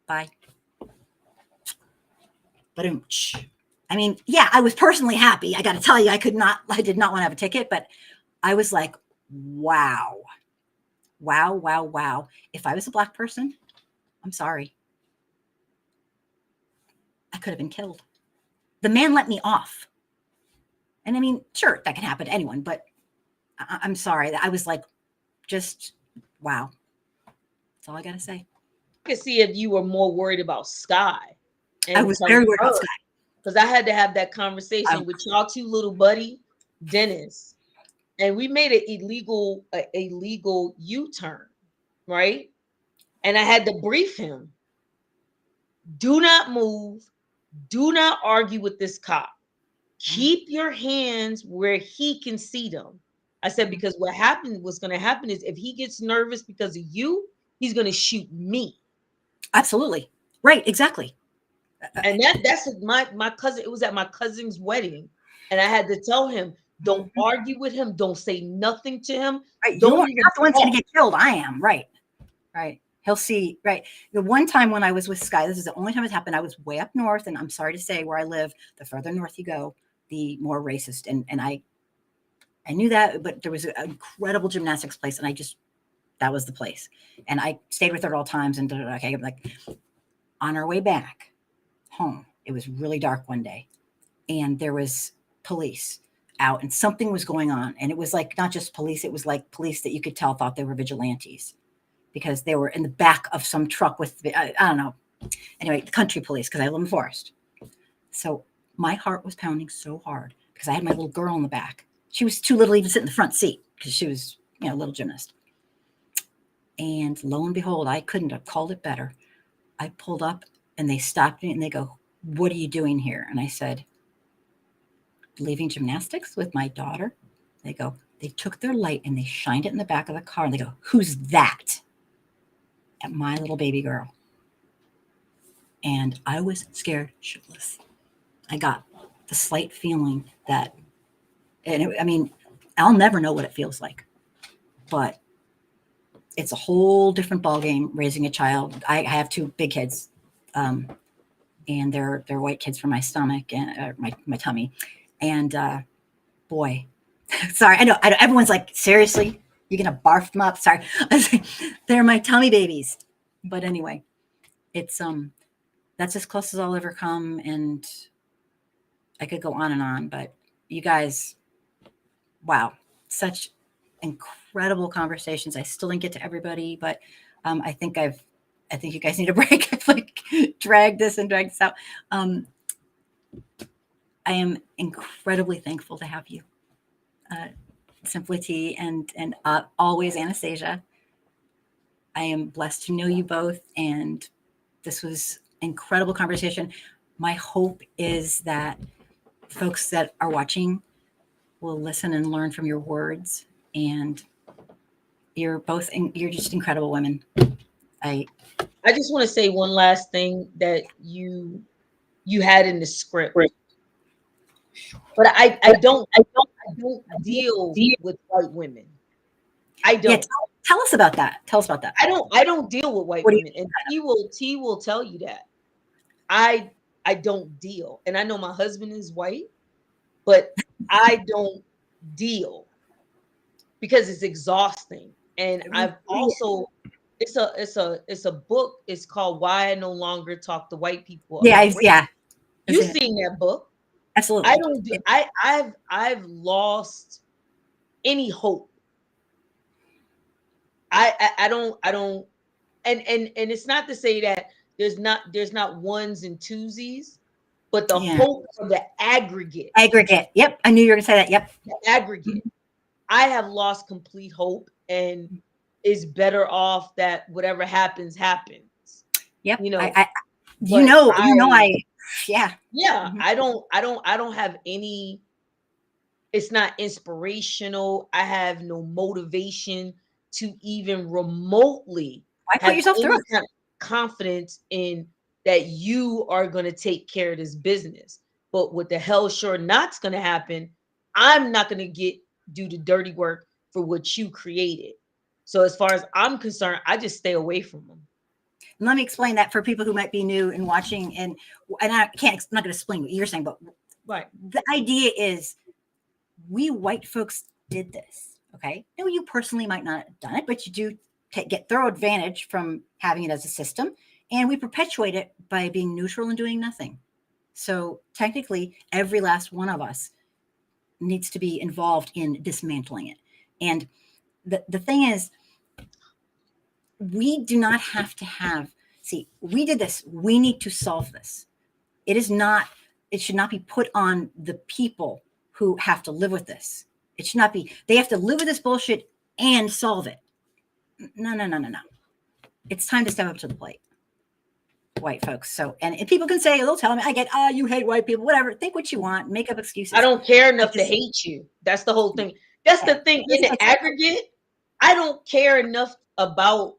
A: Bye. But I mean, yeah, I was personally happy. I got to tell you, I did not want to have a ticket, but I was like, wow. If I was a Black person, I'm sorry, I could have been killed. The man let me off. And I mean, sure, that can happen to anyone, but I'm sorry. I was like, just wow. That's all I got to say.
B: I could see if you were more worried about Sky.
A: I was very worried about Sky.
B: Because I had to have that conversation with y'all two little buddy, Dennis. And we made an illegal U-turn, right? And I had to brief him. Do not move. Do not argue with this cop. Keep your hands where he can see them. I said, because what's going to happen is if he gets nervous because of you, he's going to shoot me.
A: Absolutely. Right. Exactly.
B: And that's my cousin. It was at my cousin's wedding. And I had to tell him, don't argue with him. Don't say nothing to him.
A: Right. You're not the one's going to get killed. I am. Right. He'll see. Right. The one time when I was with Sky, this is the only time it's happened. I was way up north, and I'm sorry to say, where I live, the further north you go, the more racist. And I knew that, but there was an incredible gymnastics place, and that was the place. And I stayed with her at all times. And okay, like on our way back home, it was really dark one day, and there was police out, and something was going on. And it was like not just police; it was like police that you could tell thought they were vigilantes, because they were in the back of some truck with, I don't know. Anyway, the country police, because I live in the forest. So my heart was pounding so hard because I had my little girl in the back. She was too little to even sit in the front seat because she was, a little gymnast. And lo and behold, I couldn't have called it better. I pulled up, and they stopped me, and they go, what are you doing here? And I said, leaving gymnastics with my daughter. They go, they took their light and they shined it in the back of the car, and they go, who's that? At my little baby girl. And I was scared shitless. I got the slight feeling that, I'll never know what it feels like, but it's a whole different ballgame raising a child. I have two big kids, and they're white kids from my stomach and my tummy. And boy, sorry, I know everyone's like, seriously, you're gonna barf them up? Sorry, they're my tummy babies. But anyway, it's that's as close as I'll ever come, and I could go on and on. But you guys, wow, such incredible conversations. I still didn't get to everybody, but I think you guys need a break. I've like dragged this out. I am incredibly thankful to have you, Simply T, and always Anastasia. I am blessed to know you both, and this was incredible conversation. My hope is that folks that are watching will listen and learn from your words, and you're just incredible women. I
B: just want to say one last thing that you had in the script. But I don't deal with white women. I
A: Yeah,
B: don't.
A: tell us about that. Tell us about that.
B: I don't deal with white
A: What do you
B: women, and T will tell you that. I don't deal. And I know my husband is white, but I don't deal because it's exhausting. And I've also it's a book. It's called Why I No Longer Talk to White People
A: Yeah,
B: About Race.
A: yeah.
B: You've seen that book.
A: Absolutely.
B: I don't do I've lost any hope. I don't and it's not to say that there's not ones and twosies, but the
A: Yeah.
B: hope of the aggregate,
A: Aggregate. Yep. I knew you were gonna say that. Yep.
B: the aggregate. I have lost complete hope and is better off that whatever happens happens.
A: Yep.
B: You know,
A: I
B: but
A: yeah.
B: yeah,
A: Mhm.
B: I don't have any. It's not inspirational. I have no motivation to even remotely
A: Why put
B: have
A: yourself through
B: any
A: it?
B: kind of confidence in that you are going to take care of this business. But what the hell sure not's going to happen, I'm not going to do the dirty work for what you created. So as far as I'm concerned, I just stay away from them.
A: Let me explain that for people who might be new and watching, and I can't. I'm not going to explain what you're saying, but
B: Right.
A: the idea is we white folks did this. Okay, no, you personally might not have done it, but you do get thorough advantage from having it as a system, and we perpetuate it by being neutral and doing nothing. So technically, every last one of us needs to be involved in dismantling it. And the thing is, we do not have to have, see, we did this. We need to solve this. It is not, it should not be put on the people who have to live with this. It should not be, they have to live with this bullshit and solve it. No, no, no, no, no. It's time to step up to the plate, white folks. So, and people can say, they'll tell me, I get, you hate white people, whatever. Think what you want, make up excuses.
B: I don't care enough to hate you. That's the whole thing. That's the thing. In the aggregate, I don't care enough about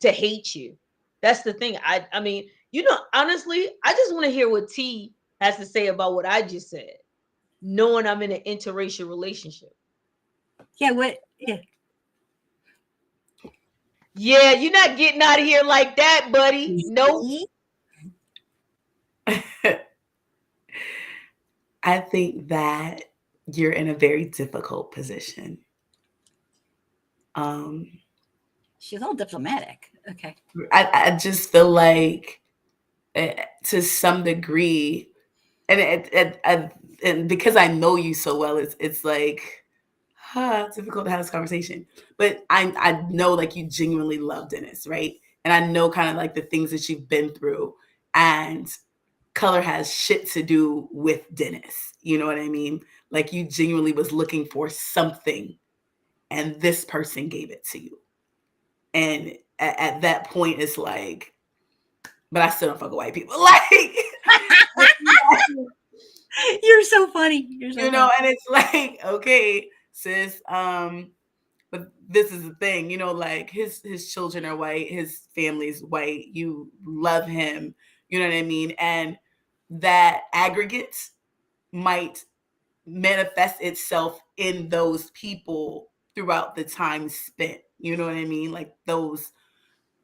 B: to hate you. That's the thing. I mean, honestly, I just want to hear what T has to say about what I just said, knowing I'm in an interracial relationship.
A: Yeah, what? Yeah.
B: Yeah, you're not getting out of here like that, buddy. Nope.
C: I think that you're in a very difficult position.
A: She's all diplomatic. Okay.
C: I just feel like to some degree, and because I know you so well, it's like difficult to have this conversation. But I know like you genuinely love Dennis, right? And I know kind of like the things that you've been through, and color has shit to do with Dennis. You know what I mean? Like you genuinely was looking for something, and this person gave it to you. And at that point, it's like, but I still don't fuck with white people. Like,
A: you're so funny. You're so funny.
C: And it's like, okay, sis, but this is the thing, like his children are white, his family's white, you love him, you know what I mean? And that aggregate might manifest itself in those people throughout the time spent, you know what I mean? Like those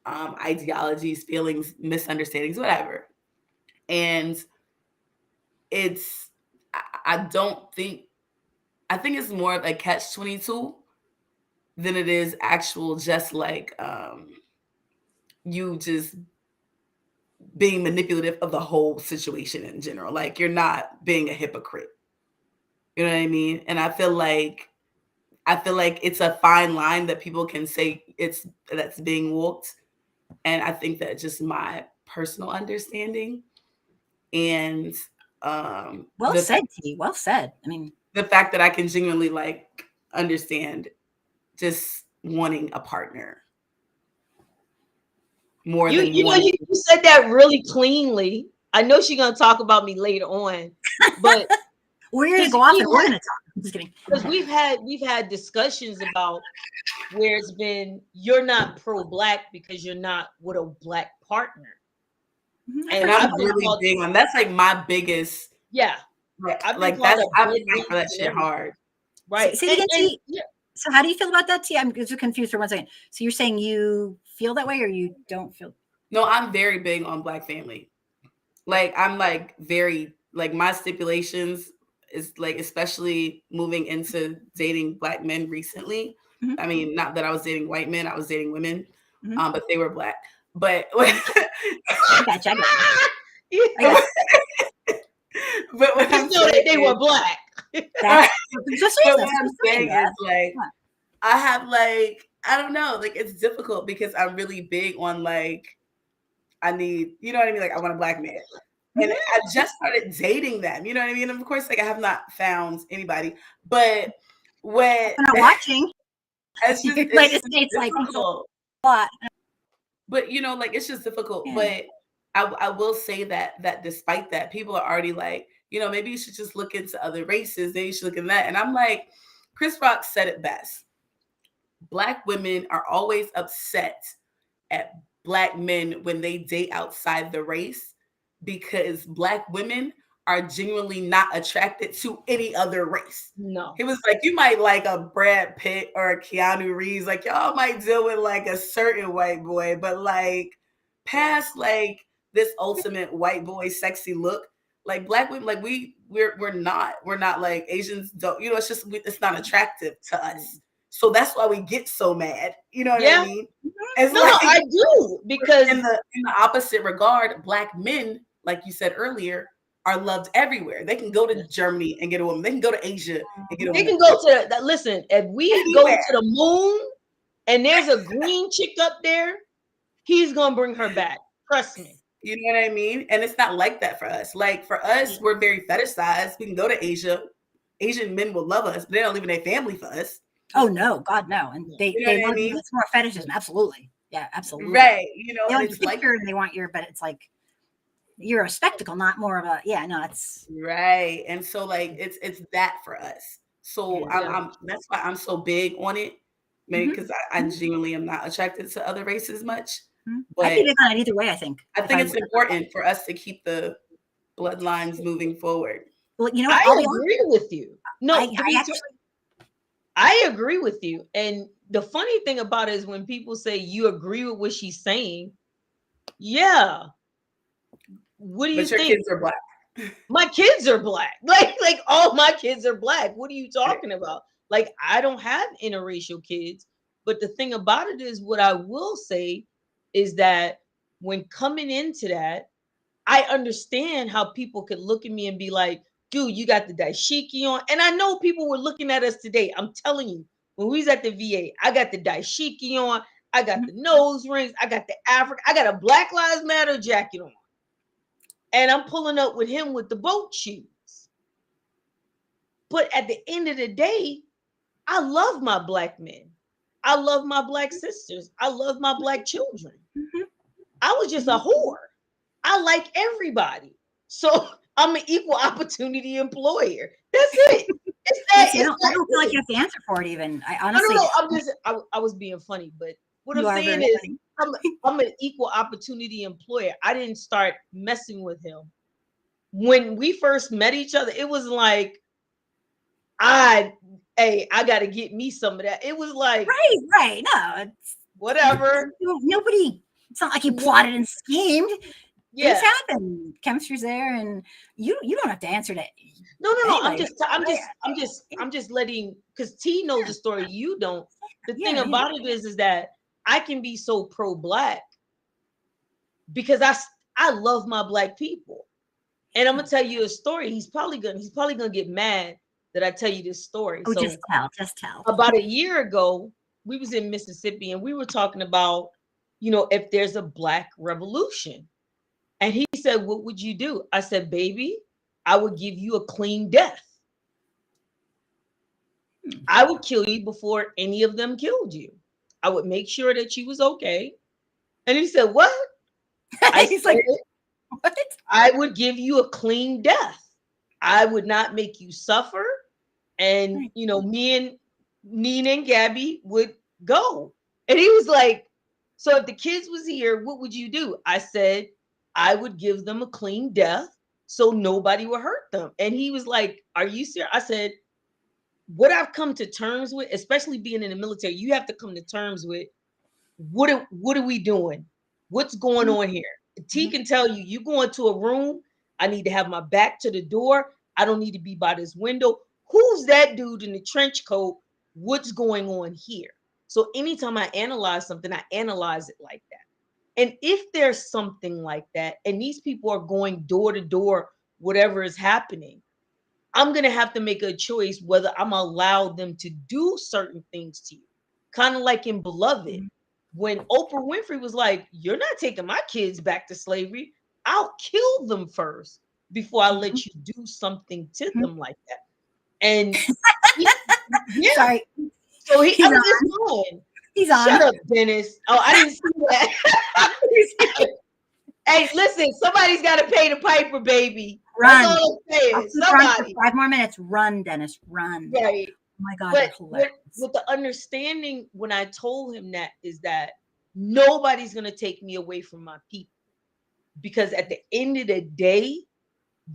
C: ideologies, feelings, misunderstandings, whatever. And I think it's more of a catch-22 than it is actual just like you just being manipulative of the whole situation in general. Like you're not being a hypocrite. You know what I mean? And I feel like it's a fine line that people can say that's being walked. And I think that just my personal understanding and
A: well said, T. Well said. I mean,
C: the fact that I can genuinely like understand just wanting a partner more than
B: you said that really cleanly. I know she's gonna talk about me later on, but
A: we're gonna go off and we're gonna talk. I'm just kidding.
B: Because we've had discussions about where it's been you're not pro-black because you're not with a black partner.
C: And I'm really big on that's like my biggest
B: I've been
C: Like
B: called
C: that's
B: a
C: I
B: blood
C: fight for that
B: leech and
C: shit
B: everything.
C: hard.
B: Right.
A: Say it again,
B: And
A: T. So how do you feel about that, T? I'm just confused for 1 second. So you're saying you feel that way or you don't feel?
C: No, I'm very big on Black family. Like I'm like very like my stipulations is like especially moving into dating Black men recently.
A: Mhm.
C: I mean, not that I was dating white men, I was dating women,
A: Mhm.
C: but they were Black. But
A: I got you.
B: yeah,
A: I got
C: but what
B: just
C: I'm
B: know that
C: saying
B: they were black.
A: that's just
C: but
A: saying,
C: what I'm saying
A: that.
C: is like
A: Yeah.
C: I have like I don't know, like it's difficult because I'm really big on like I need, you know what I mean? Like I want a Black man. And
A: Mhm.
C: I just started dating them, you know what I mean? And of course, like I have not found anybody, but when
A: I'm not watching.
C: it's just
A: United States, like thanks a
C: difficult.
A: lot.
C: But you know, like it's just difficult.
A: Yeah.
C: But I will say that despite that, people are already like, you know, maybe you should just look into other races. Maybe you should look at that. And I'm like, Chris Rock said it best. Black women are always upset at Black men when they date outside the race because Black women are genuinely not attracted to any other race.
B: No.
C: He was like, you might like a Brad Pitt or a Keanu Reeves, like y'all might deal with like a certain white boy, but like past like this ultimate white boy sexy look, like Black women, like we're not like Asians don't, you know, it's just it's not attractive to us. So that's why we get so mad. You know what I mean? It's
B: No,
C: like
B: I do because
C: in the opposite regard, Black men, like you said earlier, are loved everywhere. They can go to Germany and get a woman. They can go to Asia and get a
B: they
C: woman.
B: can go to that. Listen, if we
C: Anywhere.
B: go to the moon and there's a green chick up there, he's gonna bring her back. Trust me.
C: You know what I mean? And it's not like that for us. Like for us, we're very fetishized. We can go to Asia. Asian men will love us, but they don't leave their family for us.
A: Oh no, God no. And they
C: You know what I
A: want
C: mean?
A: it's more fetishism. Absolutely. Yeah, absolutely.
C: Right. You know,
A: They
C: and
A: want
C: it's
A: your
C: like
A: picture and they want your, but it's like you're a spectacle, not more of a no, it's
C: right. And so like it's that for us. So
A: yeah.
C: I'm that's why I'm so big on it. Maybe
A: Mhm.
C: because I genuinely am not attracted to other races much.
A: Mhm.
C: But
A: I'd be big on it either way, I think.
C: I
A: If
C: think
A: I
C: it's important for us to keep the bloodlines moving forward.
A: well, you know what?
B: I
A: I'll be honest.
B: agree with you. No,
A: I actually
B: I agree with you. And the funny thing about it is when people say you agree with what she's saying, yeah. What do you
C: But your
B: think?
C: kids are Black.
B: My kids are Black. Like all my kids are Black. What are you talking about? Like I don't have interracial kids. But the thing about it is what I will say is that when coming into that, I understand how people could look at me and be like, dude, you got the dashiki on. And I know people were looking at us today. I'm telling you, when we was at the VA, I got the dashiki on, I got the nose rings, I got the Africa, I got a Black Lives Matter jacket on. And I'm pulling up with him with the boat shoes. But at the end of the day, I love my Black men. I love my Black sisters. I love my Black children.
A: Mhm.
B: I was just a whore. I like everybody. So I'm an equal opportunity employer. That's it. It's that.
A: see, I don't feel like you have to answer for it even. I honestly
B: No. I'm just. I was being funny, but what
A: you
B: I'm
A: are
B: saying
A: very
B: is,
A: funny.
B: I'm an equal opportunity employer. I didn't start messing with him when we first met each other. It was like, I got to get me some of that. It was like,
A: Right. No, it's
B: whatever.
A: nobody it's not like you plotted and schemed. Things
B: Yeah.
A: happen. Chemistry's there and you don't have to answer that.
B: No.
A: Anyway,
B: I'm just letting, because T knows the story. You don't. The thing
A: yeah.
B: about it is that I can be so pro-Black because I love my Black people. And I'm gonna tell you a story. He's probably gonna get mad that I tell you this story.
A: Oh,
B: So
A: just tell.
B: about a year ago, we was in Mississippi and we were talking about, if there's a Black revolution. And he said, what would you do? I said, baby, I would give you a clean death. I would kill you before any of them killed you. I would make sure that you was okay. And he said, what?
A: He's like, what?
B: I would give you a clean death. I would not make you suffer. And, me and Nina and Gabby would go. And he was like, so if the kids was here, what would you do? I said, I would give them a clean death so nobody would hurt them. And he was like, are you serious? I said, what I've come to terms with, especially being in the military, you have to come to terms with what are we doing? What's going on here? T can tell you, you go into a room, I need to have my back to the door. I don't need to be by this window. Who's that dude in the trench coat? What's going on here? So anytime I analyze something, I analyze it like that. And if there's something like that, and these people are going door to door, whatever is happening, I'm going to have to make a choice whether I'm allowed them to do certain things to you. Kind of like in Beloved, when Oprah Winfrey was like, you're not taking my kids back to slavery. I'll kill them first before I let you do something to them like that. And yeah,
A: Sorry.
B: so
A: He's on.
B: it's on.
A: He's on.
B: Shut up, Dennis. Oh, I didn't see that. Hey, listen, somebody's got to pay the piper, baby.
A: Run.
B: That's all I'm saying.
A: Run
B: Somebody.
A: for 5 more minutes. Run, Dennis. Run.
B: Right.
A: Oh my God.
B: But with the understanding when I told him that is that nobody's going to take me away from my people. Because at the end of the day,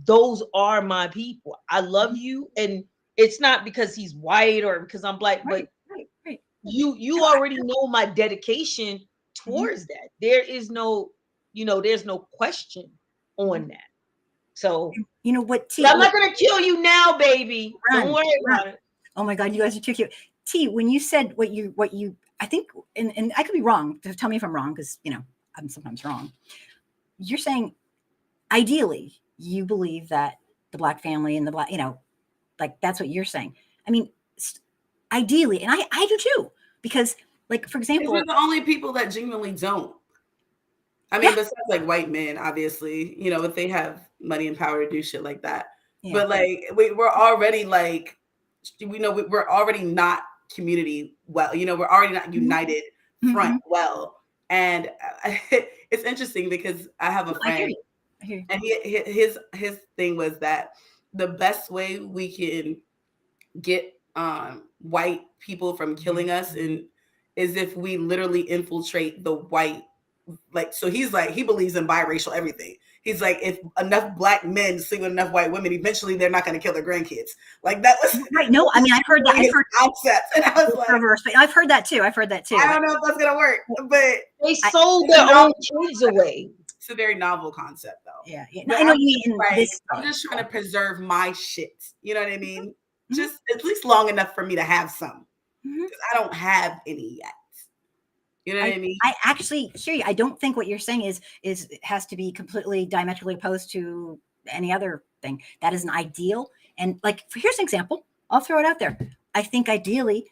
B: those are my people. I love you. And it's not because he's white or because I'm black, but you already know my dedication towards that. There is no, there's no question on that. So
A: you know what, T,
B: I'm not gonna kill you now, baby. Don't worry about it.
A: Oh my God, you guys are too cute. T, when you said what you I think, and I could be wrong, tell me if I'm wrong, because I'm sometimes wrong. You're saying ideally you believe that the Black family and the Black, like that's what you're saying. I mean, ideally, and I do too, because like, for example,
C: we're the only people that genuinely don't. I mean, besides like white men, obviously, if they have money and power to do shit like that. Yeah. But like, we're already like, we're already not community well. We're already not united front well. And it's interesting because I have a friend, and his thing was that the best way we can get white people from killing us is if we literally infiltrate the white. Like, so he's like, he believes in biracial everything. He's like, if enough Black men sleep with enough white women, eventually they're not going to kill their grandkids. Like that was
A: right. No, I mean, I've heard that. I've heard
C: concepts, and I was like,
A: reverse, but I've heard that too. I don't
C: know if that's going to work, but
B: they sold their own kids away.
C: It's a very novel concept, though.
A: Yeah. No, I know you mean.
C: I'm just trying to preserve my shit. You know what I mean? Just at least long enough for me to have some. Because I don't have any yet. You know what I mean?
A: I actually hear you. I don't think what you're saying is it has to be completely diametrically opposed to any other thing. That is an ideal. And like, here's an example. I'll throw it out there. I think ideally,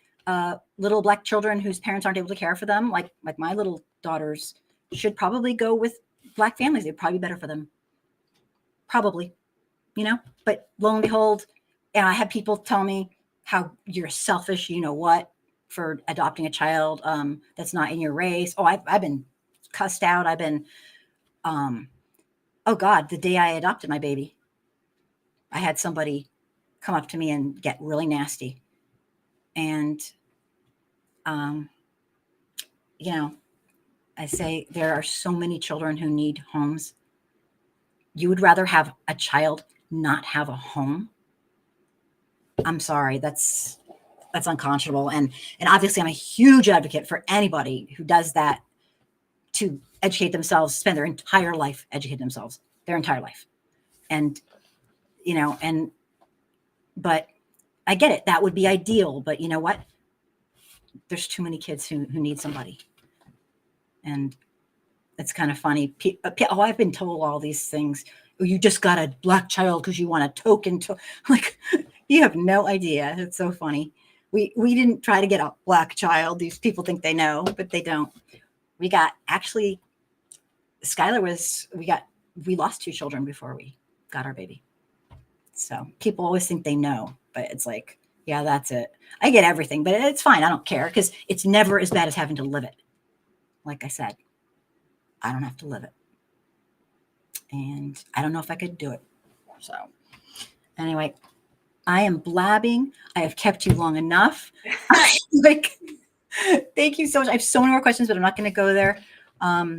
A: little Black children whose parents aren't able to care for them, like my little daughters, should probably go with Black families. They'd probably be better for them. Probably, But lo and behold, and I have people tell me how you're selfish, for adopting a child that's not in your race. Oh, I've been cussed out. I've been, oh God, the day I adopted my baby, I had somebody come up to me and get really nasty. And, I say there are so many children who need homes. You would rather have a child not have a home? I'm sorry, that's unconscionable. And obviously I'm a huge advocate for anybody who does that to educate themselves, spend their entire life educating themselves, their entire life. And, but I get it. That would be ideal. But you know what? There's too many kids who need somebody. And it's kind of funny. Oh, I've been told all these things. Oh, you just got a Black child because you want a token. Like, you have no idea. It's so funny. We didn't try to get a Black child. These people think they know, but they don't. We got actually, we lost 2 children before we got our baby. So people always think they know, but it's like, yeah, that's it. I get everything, but it's fine. I don't care because it's never as bad as having to live it. Like I said, I don't have to live it. And I don't know if I could do it. So anyway, I am blabbing. I have kept you long enough. Thank you so much. I have so many more questions, but I'm not going to go there. I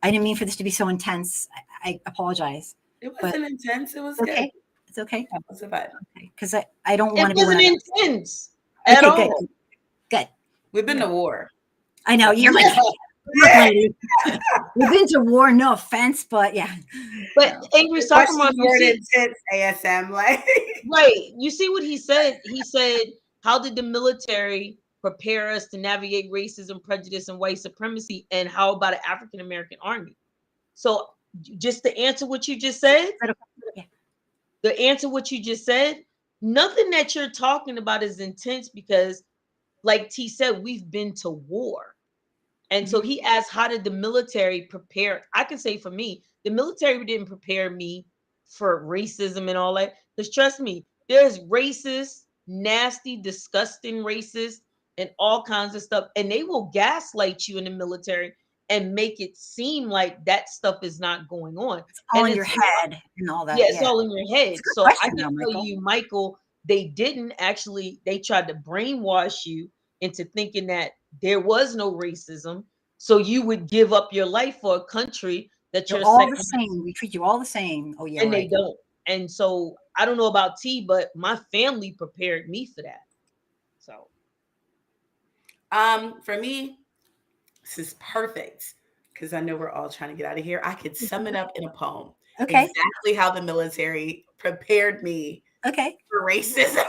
A: didn't mean for this to be so intense. I apologize.
C: It wasn't intense. It was good.
A: Okay. It's okay.
C: It was a vibe.
A: Because I don't
B: It
A: want to be one
B: wasn't
A: of those.
B: intense at
A: Okay,
B: all.
A: good.
C: We've been to war.
A: I know you're like, look, lady. We've been to war. No offense, but yeah.
B: But Angry
C: Question
B: Sophomore, you
C: word
B: see,
C: intense ASM like.
B: right? You see what he said? He said, "How did the military prepare us to navigate racism, prejudice, and white supremacy? And how about an African American army?" So, just to answer what you just said,
A: Yeah.
B: the answer what you just said, nothing that you're talking about is intense because, like T said, we've been to war. And so he asked, how did the military prepare? I can say for me, the military didn't prepare me for racism and all that. Because trust me, there's racist, nasty, disgusting racist, and all kinds of stuff. And they will gaslight you in the military and make it seem like that stuff is not going on.
A: It's all
B: And
A: in your head and all that.
B: yeah, it's all in your head.
A: It's a good
B: So I
A: question,
B: can
A: though,
B: tell
A: Michael.
B: you, Michael, they didn't actually, they tried to brainwash you into thinking that there was no racism. So you would give up your life for a country that
A: You're
B: you're
A: all the
B: second,
A: same. We treat you all the same. Oh, yeah,
B: and they
A: right.
B: don't. And so I don't know about T, but my family prepared me for that. So
C: For me, this is perfect because I know we're all trying to get out of here. I could sum it up in a poem.
A: Okay.
C: Exactly how the military prepared me
A: Okay.
C: for racism.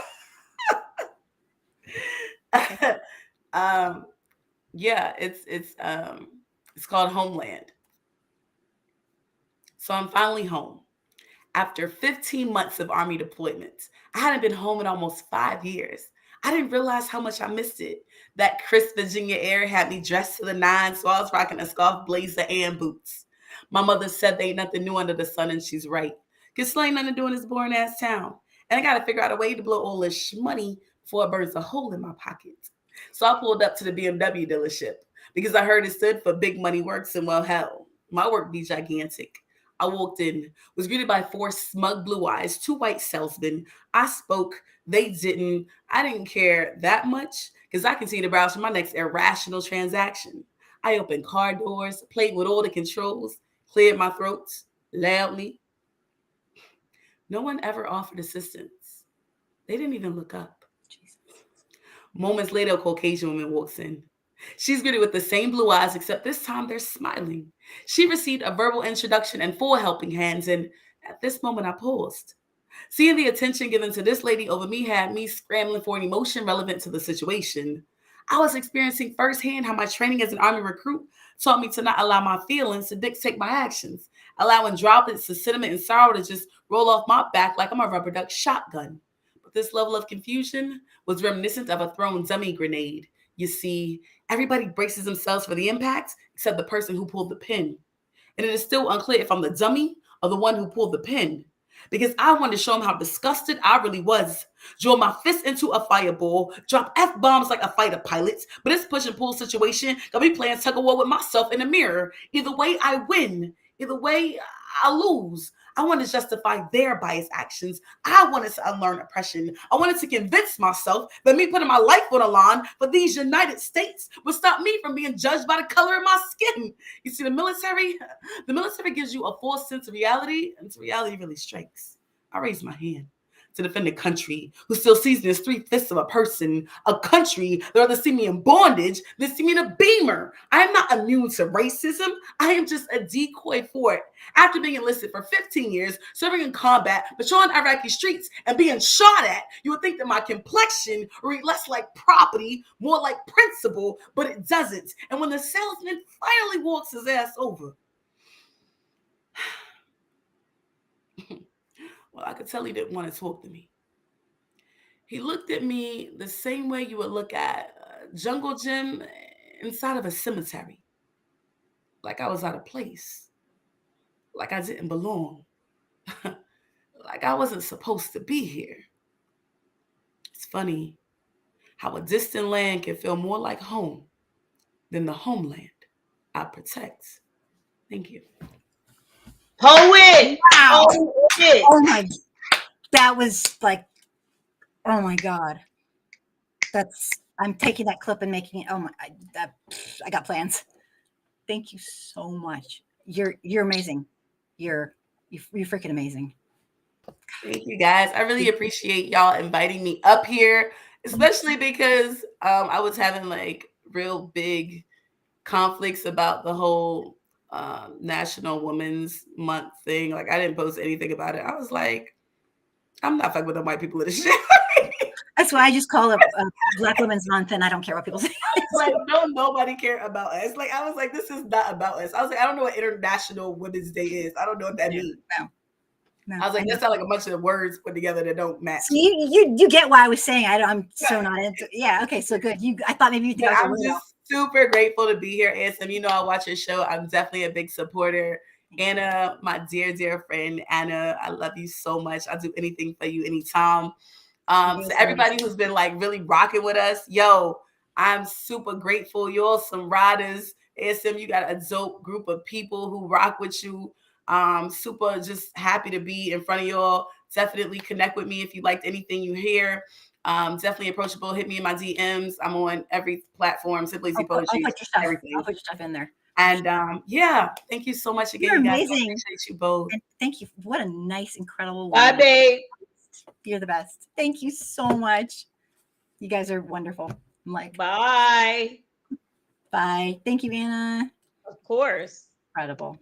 A: Okay.
C: Yeah, it's called Homeland. So I'm finally home. After 15 months of Army deployments, I hadn't been home in almost 5 years. I didn't realize how much I missed it. That crisp Virginia air had me dressed to the nines, so I was rocking a scarf blazer and boots. My mother said there ain't nothing new under the sun, and she's right. Cause still ain't nothing to do in this boring ass town. And I gotta figure out a way to blow all this money before it burns a hole in my pocket. So I pulled up to the BMW dealership because I heard it stood for Big Money Works, and well, hell, my work be gigantic. I walked in, was greeted by four smug blue eyes, two white salesmen. I spoke, they didn't. I didn't care that much because I continued to browse for my next irrational transaction. I opened car doors, played with all the controls, cleared my throat loudly. No one ever offered assistance. They didn't even look up. Moments later, a Caucasian woman walks in. She's greeted with the same blue eyes, except this time they're smiling. She received a verbal introduction and four helping hands, and at this moment I paused. Seeing the attention given to this lady over me had me scrambling for an emotion relevant to the situation. I was experiencing firsthand how my training as an Army recruit taught me to not allow my feelings to dictate my actions, allowing droplets of sentiment and sorrow to just roll off my back like I'm a rubber duck shotgun. But this level of confusion was reminiscent of a thrown dummy grenade. You see, everybody braces themselves for the impact except the person who pulled the pin. And it is still unclear if I'm the dummy or the one who pulled the pin. Because I wanted to show him how disgusted I really was. Draw my fist into a fireball, drop F-bombs like a fighter pilot, but this push and pull situation got me playing tug of war with myself in the mirror. Either way, I win. Either way, I lose. I wanted to justify their biased actions. I wanted to unlearn oppression. I wanted to convince myself that me putting my life on the line for these United States would stop me from being judged by the color of my skin. You see, the military gives you a false sense of reality, and reality really strikes. I raise my hand to defend a country who still sees me as three-fifths of a person, a country that rather see me in bondage than see me in a beamer. I am not immune to racism. I am just a decoy for it. After being enlisted for 15 years, serving in combat, patrolling Iraqi streets, and being shot at, you would think that my complexion would read less like property, more like principle, but it doesn't. And when the salesman finally walks his ass over, well, I could tell he didn't want to talk to me. He looked at me the same way you would look at a jungle gym inside of a cemetery. Like I was out of place. Like I didn't belong. Like I wasn't supposed to be here. It's funny how a distant land can feel more like home than the homeland I protect. Thank you.
B: poet,
A: Wow.
B: poet.
A: Oh my, that was like, oh my God. I'm taking that clip and making it, oh my, I got plans. Thank you so much. You're amazing. You're You're freaking amazing.
C: Thank you guys. I really appreciate y'all inviting me up here, especially because I was having like real big conflicts about the whole National Women's Month thing. Like I didn't post anything about it. I was like, I'm not fucking with the white people in this shit.
A: That's why I just call it Black Women's Month, and I don't care what people say.
C: Like, don't nobody care about us. Like, I was like, this is not about us. I was like, I don't know what International Women's Day is. I don't know what that means.
A: No,
C: I was like, that sounds like a bunch of words put together that don't match.
A: So you get why I was saying I'm so not into. Yeah, okay, so good. I thought maybe you think
C: I'm just super grateful to be here, ASM. You know, I watch your show. I'm definitely a big supporter. Anna, my dear, dear friend, Anna, I love you so much. I'll do anything for you anytime. So everybody who's been like really rocking with us, yo, I'm super grateful. Y'all some riders. ASM, you got a dope group of people who rock with you. Super just happy to be in front of y'all. Definitely connect with me if you liked anything you hear. Definitely approachable. Hit me in my DMs. I'm on every platform. Simply T Poetry.
A: I'll put your stuff in there.
C: And yeah, thank you so much again.
A: You're
C: you guys.
A: amazing.
C: I appreciate you both.
A: And thank you. What a nice, incredible
B: Bye, babe.
A: You're the best. Thank you so much. You guys are wonderful. I'm like,
B: bye.
A: Bye. Thank you, Anna.
B: Of course.
A: Incredible.